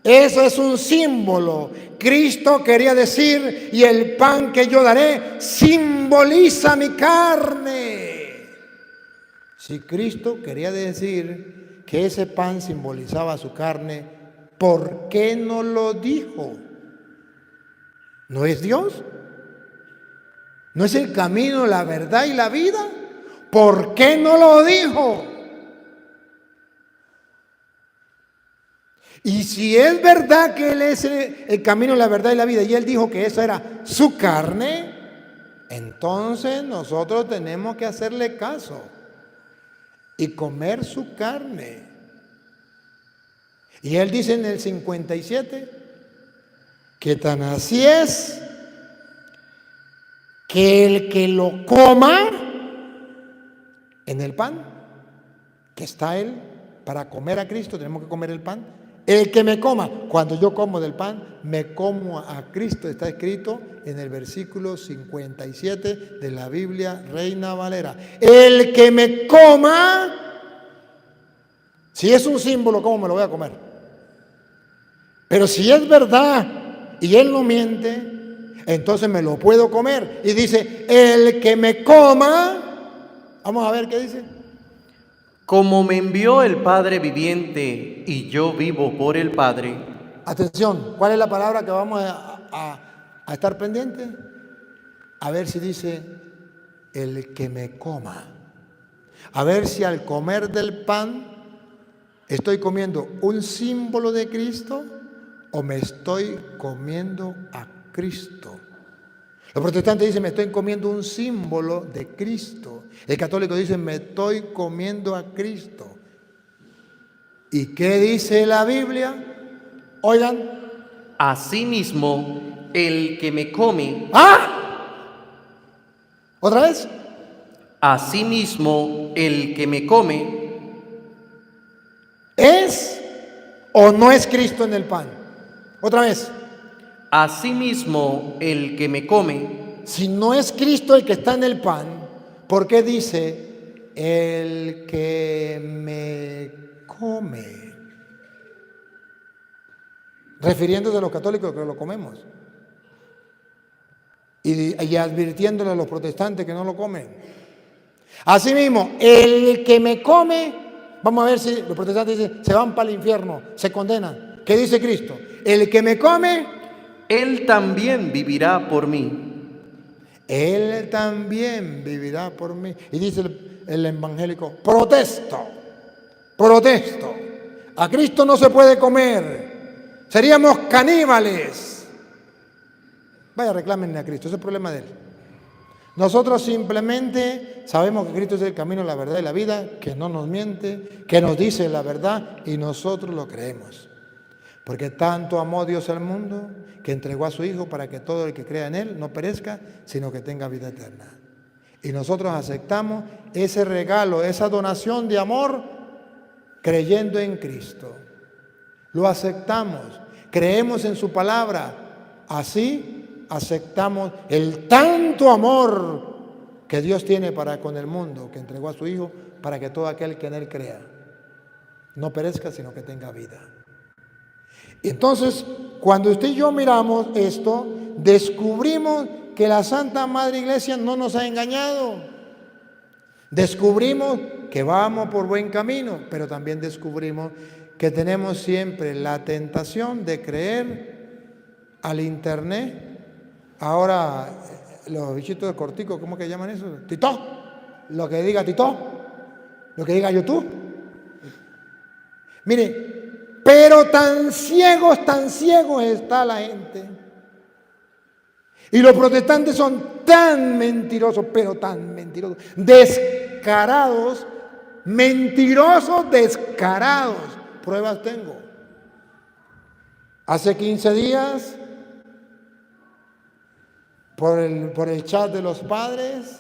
Eso es un símbolo. Cristo quería decir, y el pan que yo daré simboliza mi carne. Si Cristo quería decir que ese pan simbolizaba su carne, ¿por qué no lo dijo? ¿No es Dios? ¿No es el camino, la verdad y la vida? ¿Por qué no lo dijo? Y si es verdad que Él es el camino, la verdad y la vida, y Él dijo que eso era su carne, entonces nosotros tenemos que hacerle caso y comer su carne. Y Él dice en el 57 que tan así es que el que lo coma en el pan, que está Él, para comer a Cristo tenemos que comer el pan. El que me coma, cuando yo como del pan, me como a Cristo, está escrito en el versículo 57 de la Biblia Reina Valera. El que me coma, si es un símbolo, ¿cómo me lo voy a comer? Pero si es verdad y Él no miente, entonces me lo puedo comer. Y dice, el que me coma, vamos a ver qué dice. Como me envió el Padre viviente y yo vivo por el Padre. Atención, ¿cuál es la palabra que vamos a estar pendiente? A ver si dice, el que me coma. A ver si al comer del pan ¿Estoy comiendo un símbolo de Cristo o me estoy comiendo a Cristo? Los protestantes dicen, me estoy comiendo un símbolo de Cristo. El católico dice, me estoy comiendo a Cristo. ¿Y qué dice la Biblia? Oigan. Asimismo, el que me come. ¿Otra vez? Asimismo, el que me come. ¿Es o no es Cristo en el pan? Otra vez. Asimismo, el que me come. Si no es Cristo el que está en el pan, ¿por qué dice el que me come? Refiriéndose a los católicos que lo comemos. Y advirtiéndole a los protestantes que no lo comen. Asimismo, el que me come, vamos a ver si los protestantes dicen, se van para el infierno, se condenan. ¿Qué dice Cristo? El que me come, Él también vivirá por mí. Él también vivirá por mí. Y dice el evangélico, protesto. A Cristo no se puede comer. Seríamos caníbales. Vaya, reclámenle a Cristo, ese es el problema de él. Nosotros simplemente sabemos que Cristo es el camino, la verdad y la vida, que no nos miente, que nos dice la verdad y nosotros lo creemos. Porque tanto amó Dios al mundo que entregó a su Hijo para que todo el que crea en Él no perezca, sino que tenga vida eterna. Y nosotros aceptamos ese regalo, esa donación de amor, creyendo en Cristo. Lo aceptamos, creemos en su palabra. Así aceptamos el tanto amor que Dios tiene para con el mundo, que entregó a su Hijo para que todo aquel que en Él crea no perezca, sino que tenga vida. Entonces, cuando usted y yo miramos esto, descubrimos que la Santa Madre Iglesia no nos ha engañado. Descubrimos que vamos por buen camino, pero también descubrimos que tenemos siempre la tentación de creer al internet. Ahora, los bichitos de cortico, ¿cómo que llaman eso? TikTok. Lo que diga TikTok, lo que diga YouTube. Mire, pero tan ciegos está la gente. Y los protestantes son tan mentirosos, pero tan mentirosos, descarados, mentirosos, descarados. Pruebas tengo. Hace 15 días, por el chat de los padres,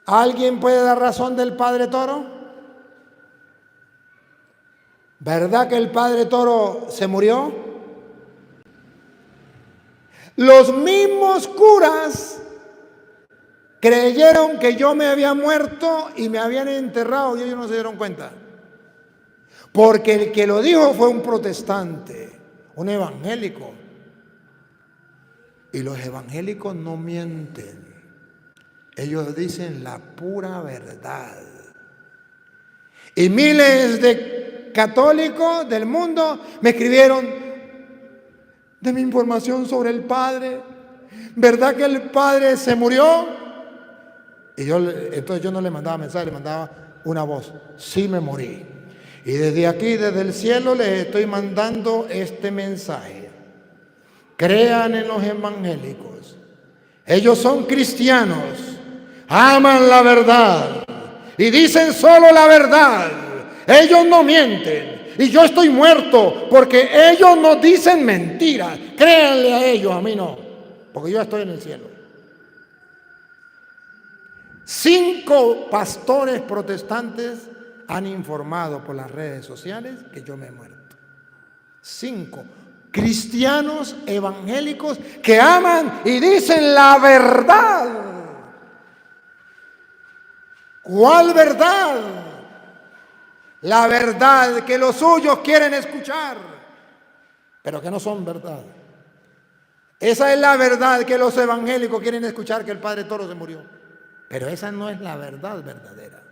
¿alguien puede dar razón del Padre Toro? ¿Verdad que el Padre Toro se murió? Los mismos curas creyeron que yo me había muerto y me habían enterrado y ellos no se dieron cuenta. Porque el que lo dijo fue un protestante, un evangélico. Y los evangélicos no mienten. Ellos dicen la pura verdad. Y miles de católicos del mundo me escribieron, deme información sobre el Padre. ¿Verdad que el Padre se murió? Y entonces yo no le mandaba mensaje, le mandaba una voz. Sí me morí. Y desde aquí, desde el cielo, les estoy mandando este mensaje. Crean en los evangélicos. Ellos son cristianos, aman la verdad y dicen solo la verdad. Ellos no mienten y yo estoy muerto porque ellos no dicen mentiras. Créanle a ellos, a mí no, porque yo estoy en el cielo. 5 pastores protestantes han informado por las redes sociales que yo me he muerto. 5 cristianos evangélicos que aman y dicen la verdad. ¿Cuál verdad? La verdad que los suyos quieren escuchar, pero que no son verdad. Esa es la verdad que los evangélicos quieren escuchar, que el Padre Toro se murió. Pero esa no es la verdad verdadera.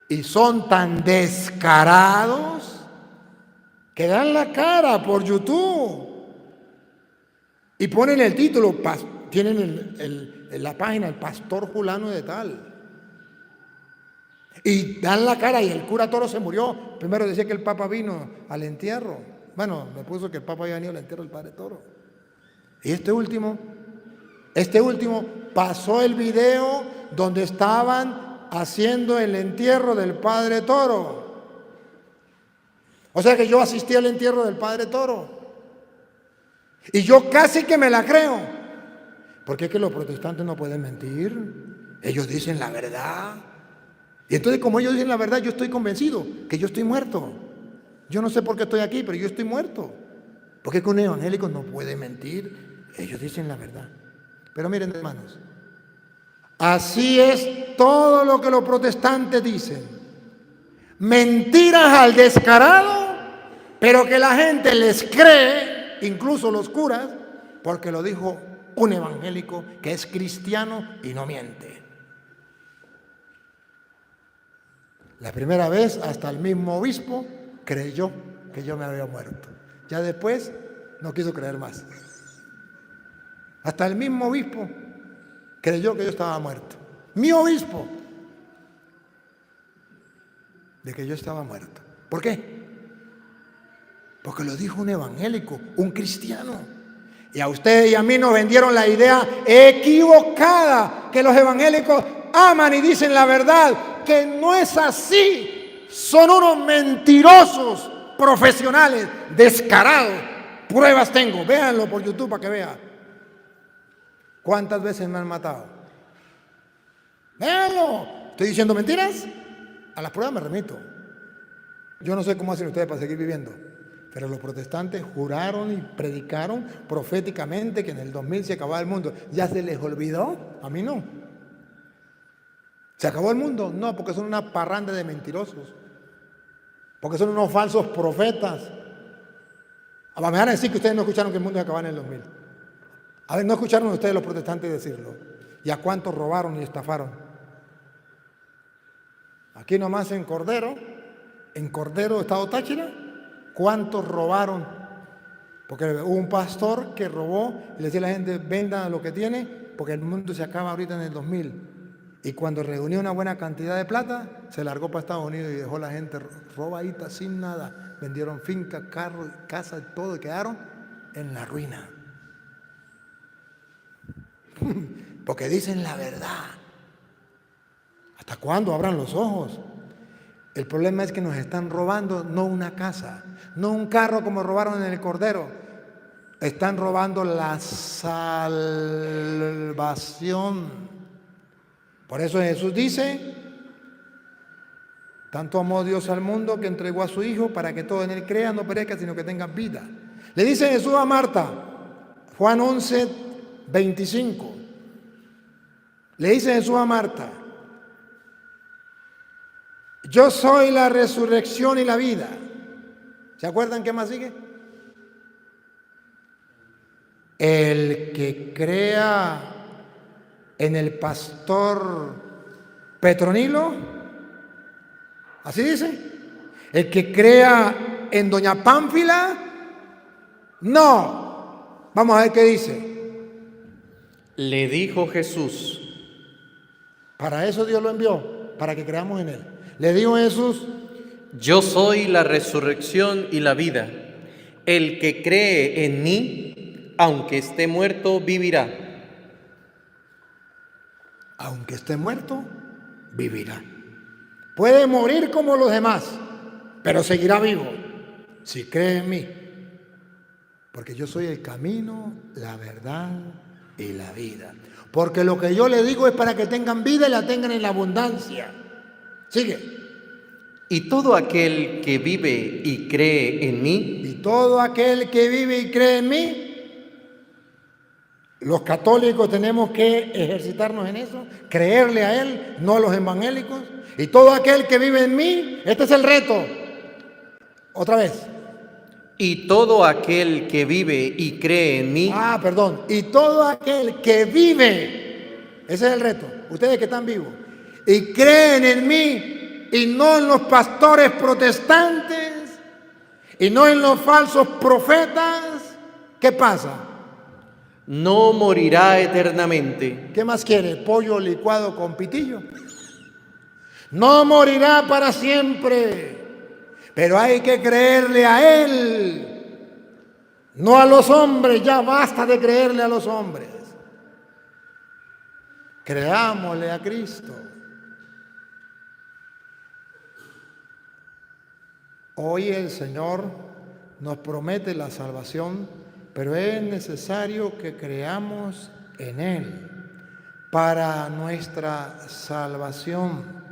Y son tan descarados que dan la cara por YouTube y ponen el título, tienen en la página el pastor fulano de tal. Y dan la cara y el cura Toro se murió. Primero decía que el Papa vino al entierro. Bueno, me puso que el Papa había venido al entierro del Padre Toro. Y este último pasó el video donde estaban haciendo el entierro del Padre Toro. O sea que yo asistí al entierro del Padre Toro. Y yo casi que me la creo. Porque es que los protestantes no pueden mentir. Ellos dicen la verdad. Y entonces, como ellos dicen la verdad, yo estoy convencido que yo estoy muerto. Yo no sé por qué estoy aquí, pero yo estoy muerto. Porque es que un evangélico no puede mentir. Ellos dicen la verdad. Pero miren, hermanos, así es todo lo que los protestantes dicen. Mentiras al descarado, pero que la gente les cree, incluso los curas, porque lo dijo un evangélico que es cristiano y no miente. La primera vez hasta el mismo obispo creyó que yo me había muerto. Ya después no quiso creer más. Hasta el mismo obispo creyó que yo estaba muerto. Mi obispo, de que yo estaba muerto. ¿Por qué? Porque lo dijo un evangélico, un cristiano. Y a usted y a mí nos vendieron la idea equivocada que los evangélicos aman y dicen la verdad, que no es así. Son unos mentirosos profesionales, descarados. Pruebas tengo, véanlo por YouTube para que vean. ¿Cuántas veces me han matado? Véanlo. ¿Estoy diciendo mentiras? A las pruebas me remito. Yo no sé cómo hacen ustedes para seguir viviendo, pero los protestantes juraron y predicaron proféticamente que en el 2000 se acababa el mundo. ¿Ya se les olvidó? A mí no. ¿Se acabó el mundo? No, porque son una parranda de mentirosos. Porque son unos falsos profetas. Me van a decir que ustedes no escucharon que el mundo se acababa en el 2000. A ver, ¿no escucharon ustedes los protestantes decirlo? ¿Y a cuántos robaron y estafaron? Aquí nomás en Cordero, Estado Táchira, ¿cuántos robaron? Porque hubo un pastor que robó y le decía a la gente, vendan lo que tiene, porque el mundo se acaba ahorita en el 2000. Y cuando reunió una buena cantidad de plata, se largó para Estados Unidos y dejó a la gente robadita sin nada. Vendieron fincas, carros, casas, todo, y quedaron en la ruina. Porque dicen la verdad. ¿Hasta cuándo abran los ojos? El problema es que nos están robando no una casa, no un carro como robaron en el Cordero. Están robando la salvación. Por eso Jesús dice, tanto amó Dios al mundo que entregó a su Hijo para que todo en él crea, no perezca, sino que tenga vida. Le dice Jesús a Marta, Juan 11, 25. Le dice Jesús a Marta, yo soy la resurrección y la vida. ¿Se acuerdan qué más sigue? El que crea en el pastor Petronilo, así dice, el que crea en doña Pánfila, no. Vamos a ver qué dice. Le dijo Jesús. Para eso Dios lo envió, para que creamos en él. Le dijo Jesús, yo soy la resurrección y la vida. El que cree en mí, aunque esté muerto, vivirá. Aunque esté muerto, vivirá. Puede morir como los demás, pero seguirá vivo si cree en mí. Porque yo soy el camino, la verdad y la vida. Porque lo que yo le digo es para que tengan vida y la tengan en la abundancia. Sigue. Y todo aquel que vive y cree en mí. Y todo aquel que vive y cree en mí. Los católicos tenemos que ejercitarnos en eso, creerle a Él, no a los evangélicos. Y todo aquel que vive en mí, este es el reto. Otra vez. Y todo aquel que vive y cree en mí. Y todo aquel que vive, ese es el reto. Ustedes que están vivos y creen en mí y no en los pastores protestantes y no en los falsos profetas, ¿qué pasa? No morirá eternamente. ¿Qué más quiere? ¿Pollo licuado con pitillo? No morirá para siempre, pero hay que creerle a Él, no a los hombres. Ya basta de creerle a los hombres. Creámosle a Cristo. Hoy el Señor nos promete la salvación, pero es necesario que creamos en Él para nuestra salvación.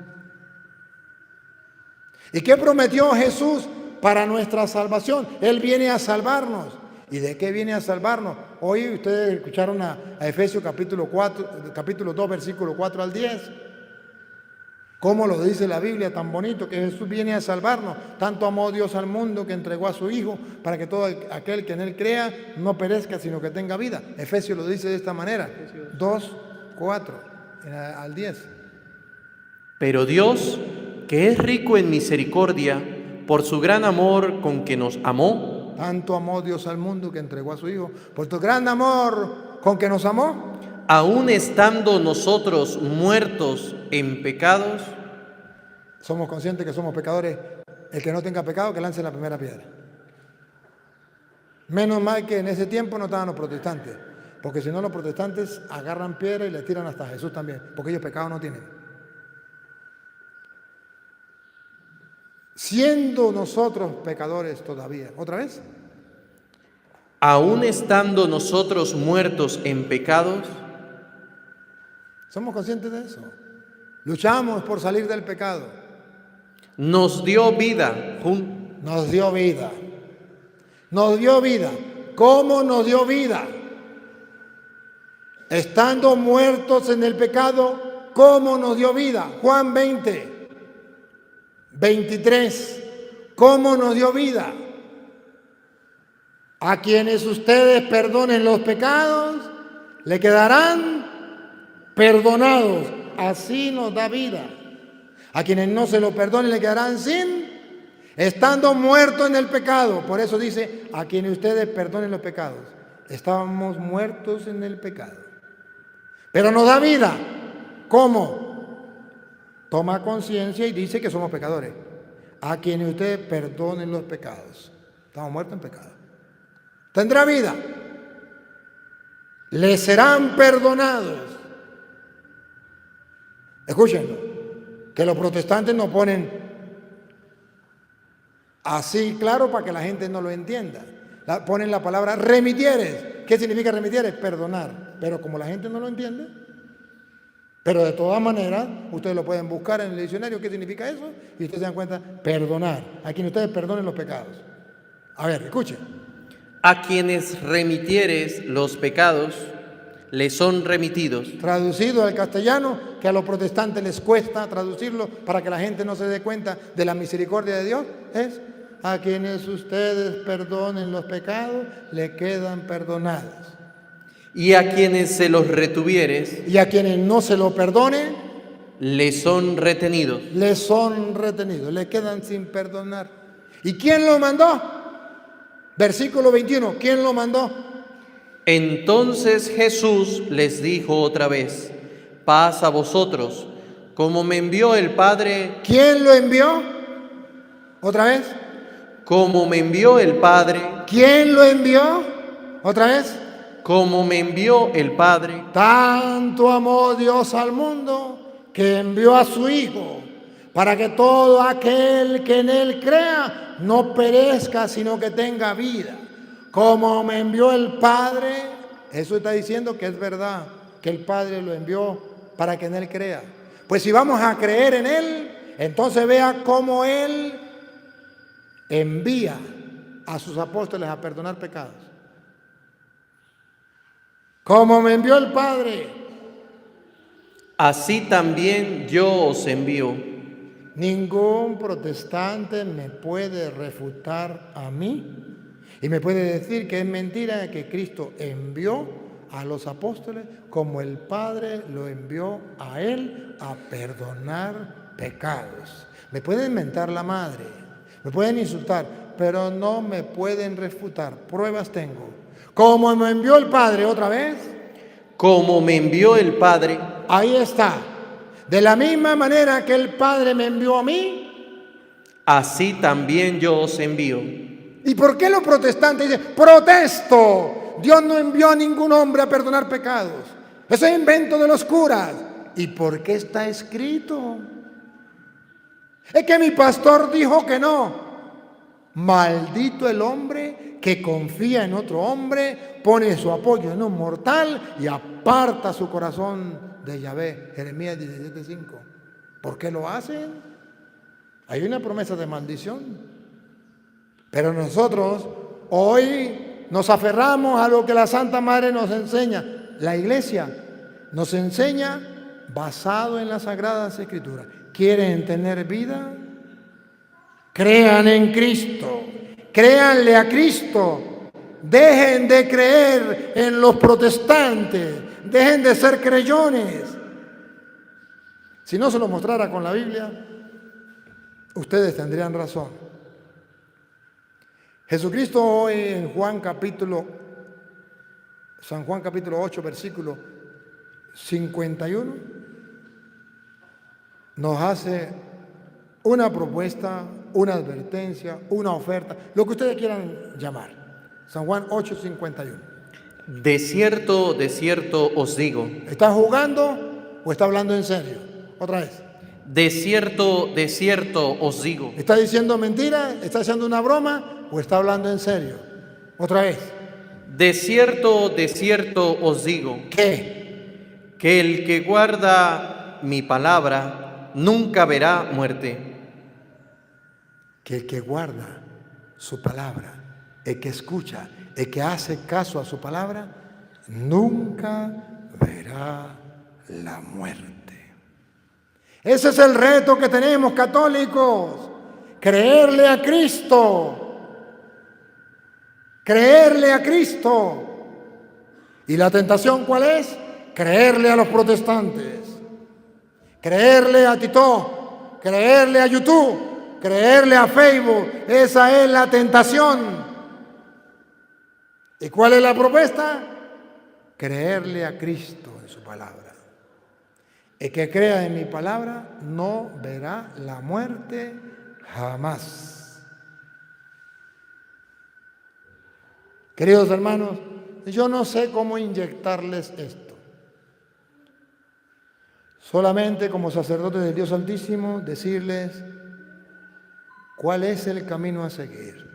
¿Y qué prometió Jesús para nuestra salvación? Él viene a salvarnos. ¿Y de qué viene a salvarnos? Hoy ustedes escucharon a Efesios capítulo 2, versículo 4 al 10. ¿Cómo lo dice la Biblia tan bonito? Que Jesús viene a salvarnos. Tanto amó Dios al mundo que entregó a su Hijo para que todo aquel que en Él crea no perezca, sino que tenga vida. Efesios lo dice de esta manera. 2, 4 al 10. Pero Dios, que es rico en misericordia, por su gran amor con que nos amó. Tanto amó Dios al mundo que entregó a su Hijo. Por tu gran amor con que nos amó. Aún estando nosotros muertos en pecados. Somos conscientes que somos pecadores. El que no tenga pecado, que lance la primera piedra. Menos mal que en ese tiempo no estaban los protestantes. Porque si no, los protestantes agarran piedra y le tiran hasta Jesús también. Porque ellos pecado no tienen. Siendo nosotros pecadores todavía. ¿Otra vez? Aún estando nosotros muertos en pecados. ¿Somos conscientes de eso? Luchamos por salir del pecado. Nos dio vida. Nos dio vida. Nos dio vida. ¿Cómo nos dio vida? Estando muertos en el pecado, ¿cómo nos dio vida? Juan 20, 23. ¿Cómo nos dio vida? A quienes ustedes perdonen los pecados, le quedarán perdonados. Así nos da vida. A quienes no se lo perdonen, le quedarán sin, estando muertos en el pecado. Por eso dice, a quienes ustedes perdonen los pecados. Estábamos muertos en el pecado. Pero nos da vida. ¿Cómo? Toma conciencia y dice que somos pecadores. A quienes ustedes perdonen los pecados. Estamos muertos en pecado. Tendrá vida. Les serán perdonados. Escúchenlo, que los protestantes nos ponen así claro para que la gente no lo entienda. Ponen la palabra remitieres. ¿Qué significa remitieres? Perdonar. Pero como la gente no lo entiende, pero de todas maneras, ustedes lo pueden buscar en el diccionario, ¿qué significa eso? Y ustedes se dan cuenta, perdonar. A quienes ustedes perdonen los pecados. A ver, escuchen. A quienes remitieres los pecados, les son remitidos. Traducido al castellano, que a los protestantes les cuesta traducirlo para que la gente no se dé cuenta de la misericordia de Dios, es a quienes ustedes perdonen los pecados, le quedan perdonados. Y a quienes se los retuvieres, Y a quienes no se lo perdonen, les son retenidos. les son retenidos, le quedan sin perdonar. ¿Y quién lo mandó? Versículo 21, ¿quién lo mandó? Entonces Jesús les dijo otra vez, paz a vosotros, como me envió el Padre. ¿Quién lo envió? ¿Otra vez? Como me envió el Padre. ¿Quién lo envió? ¿Otra vez? Como me envió el Padre. Tanto amó Dios al mundo que envió a su Hijo para que todo aquel que en Él crea no perezca, sino que tenga vida. Como me envió el Padre, eso está diciendo que es verdad, que el Padre lo envió para que en Él crea. Pues si vamos a creer en Él, entonces vea cómo Él envía a sus apóstoles a perdonar pecados. Como me envió el Padre, así también yo os envío. ningún protestante me puede refutar a mí y me puede decir que es mentira que Cristo envió a los apóstoles como el Padre lo envió a Él a perdonar pecados. Me pueden mentar la madre, me pueden insultar, pero no me pueden refutar. Pruebas tengo. Como me envió el Padre, otra vez. Como me envió el Padre. Ahí está. De la misma manera que el Padre me envió a mí, así también yo os envío. ¿y por qué los protestantes dicen, protesto? Dios no envió a ningún hombre a perdonar pecados. Eso es invento de los curas. ¿Y por qué está escrito? Es que mi pastor dijo que no. Maldito el hombre que confía en otro hombre, pone su apoyo en un mortal y aparta su corazón de Yahvé. Jeremías 17:5. ¿Por qué lo hacen? Hay una promesa de maldición. Pero nosotros hoy nos aferramos a lo que la Santa Madre nos enseña. La Iglesia nos enseña basado en las Sagradas Escrituras. ¿Quieren tener vida? Crean en Cristo. Créanle a Cristo. Dejen de creer en los protestantes. Dejen de ser creyentes. Si no se lo mostrara con la Biblia, ustedes tendrían razón. Jesucristo hoy en San Juan capítulo 8, versículo 51, nos hace una propuesta, una advertencia, una oferta, lo que ustedes quieran llamar. San Juan 8, 51. De cierto os digo. ¿Está jugando o está hablando en serio? Otra vez. De cierto os digo. ¿Está diciendo mentira? ¿Está haciendo una broma o está hablando en serio? Otra vez. De cierto os digo. ¿Qué? Que el que guarda mi palabra nunca verá muerte. Que el que guarda su palabra, el que escucha, el que hace caso a su palabra, nunca verá la muerte. Ese es el reto que tenemos, católicos. Creerle a Cristo. Creerle a Cristo. ¿Y la tentación cuál es? Creerle a los protestantes. Creerle a Tito. Creerle a YouTube. Creerle a Facebook. Esa es la tentación. ¿Y cuál es la propuesta? Creerle a Cristo en su palabra. El que crea en mi palabra no verá la muerte jamás. Queridos hermanos, yo no sé cómo inyectarles esto. Solamente como sacerdote del Dios Altísimo, decirles cuál es el camino a seguir.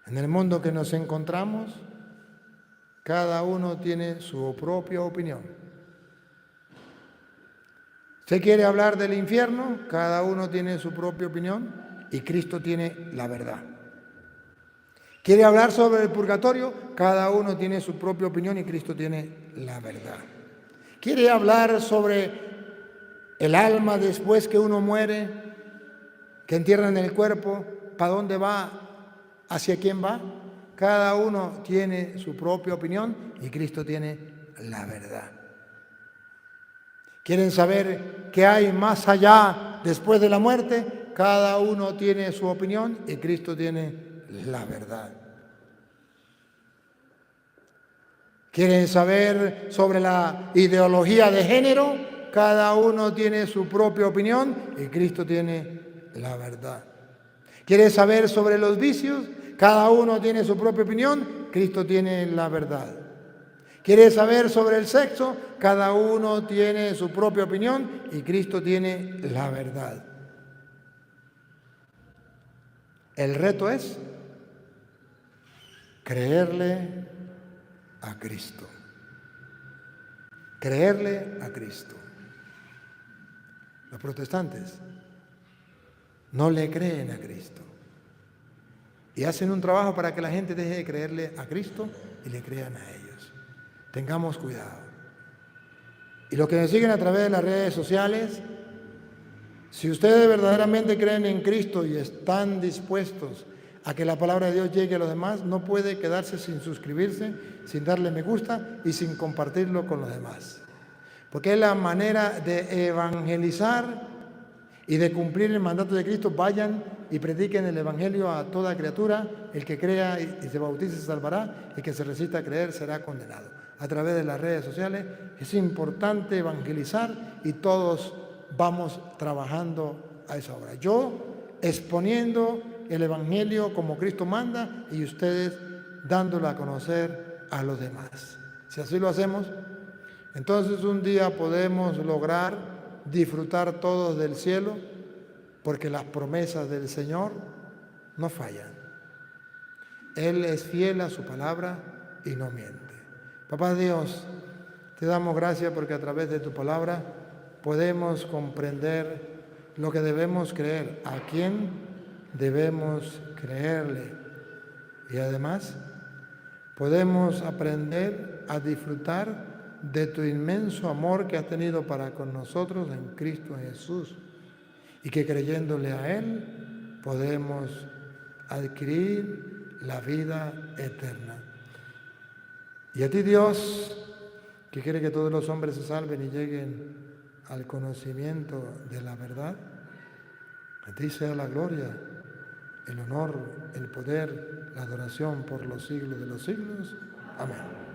En el mundo que nos encontramos, cada uno tiene su propia opinión. ¿Usted quiere hablar del infierno? Cada uno tiene su propia opinión y Cristo tiene la verdad. ¿Quiere hablar sobre el purgatorio? Cada uno tiene su propia opinión y Cristo tiene la verdad. ¿Quiere hablar sobre el alma después que uno muere? ¿Que entierran el cuerpo? ¿Para dónde va? ¿Hacia quién va? Cada uno tiene su propia opinión y Cristo tiene la verdad. ¿Quieren saber qué hay más allá después de la muerte? Cada uno tiene su opinión y Cristo tiene la verdad. ¿Quieren saber sobre la ideología de género? Cada uno tiene su propia opinión y Cristo tiene la verdad. ¿Quieren saber sobre los vicios? Cada uno tiene su propia opinión, Cristo tiene la verdad. ¿Quiere saber sobre el sexo? Cada uno tiene su propia opinión y Cristo tiene la verdad. El reto es creerle a Cristo. Creerle a Cristo. Los protestantes no le creen a Cristo. Y hacen un trabajo para que la gente deje de creerle a Cristo y le crean a ellos. Tengamos cuidado. Y los que nos siguen a través de las redes sociales, si ustedes verdaderamente creen en Cristo y están dispuestos a que la palabra de Dios llegue a los demás, no puede quedarse sin suscribirse, sin darle me gusta y sin compartirlo con los demás. Porque es la manera de evangelizar y de cumplir el mandato de Cristo. Vayan y prediquen el Evangelio a toda criatura. El que crea y se bautice se salvará, el que se resista a creer será condenado. a través de las redes sociales. Es importante evangelizar y todos vamos trabajando a esa obra. Yo exponiendo el Evangelio como Cristo manda y ustedes dándolo a conocer a los demás. Si así lo hacemos, entonces un día podemos lograr disfrutar todos del cielo, porque las promesas del Señor no fallan. Él es fiel a su palabra y no miente. Papá Dios, te damos gracias porque a través de tu palabra podemos comprender lo que debemos creer, a quién debemos creerle. Y además podemos aprender a disfrutar de tu inmenso amor que has tenido para con nosotros en Cristo Jesús, y que creyéndole a Él podemos adquirir la vida eterna. Y a ti, Dios, que quiere que todos los hombres se salven y lleguen al conocimiento de la verdad, a ti sea la gloria, el honor, el poder, la adoración por los siglos de los siglos. Amén.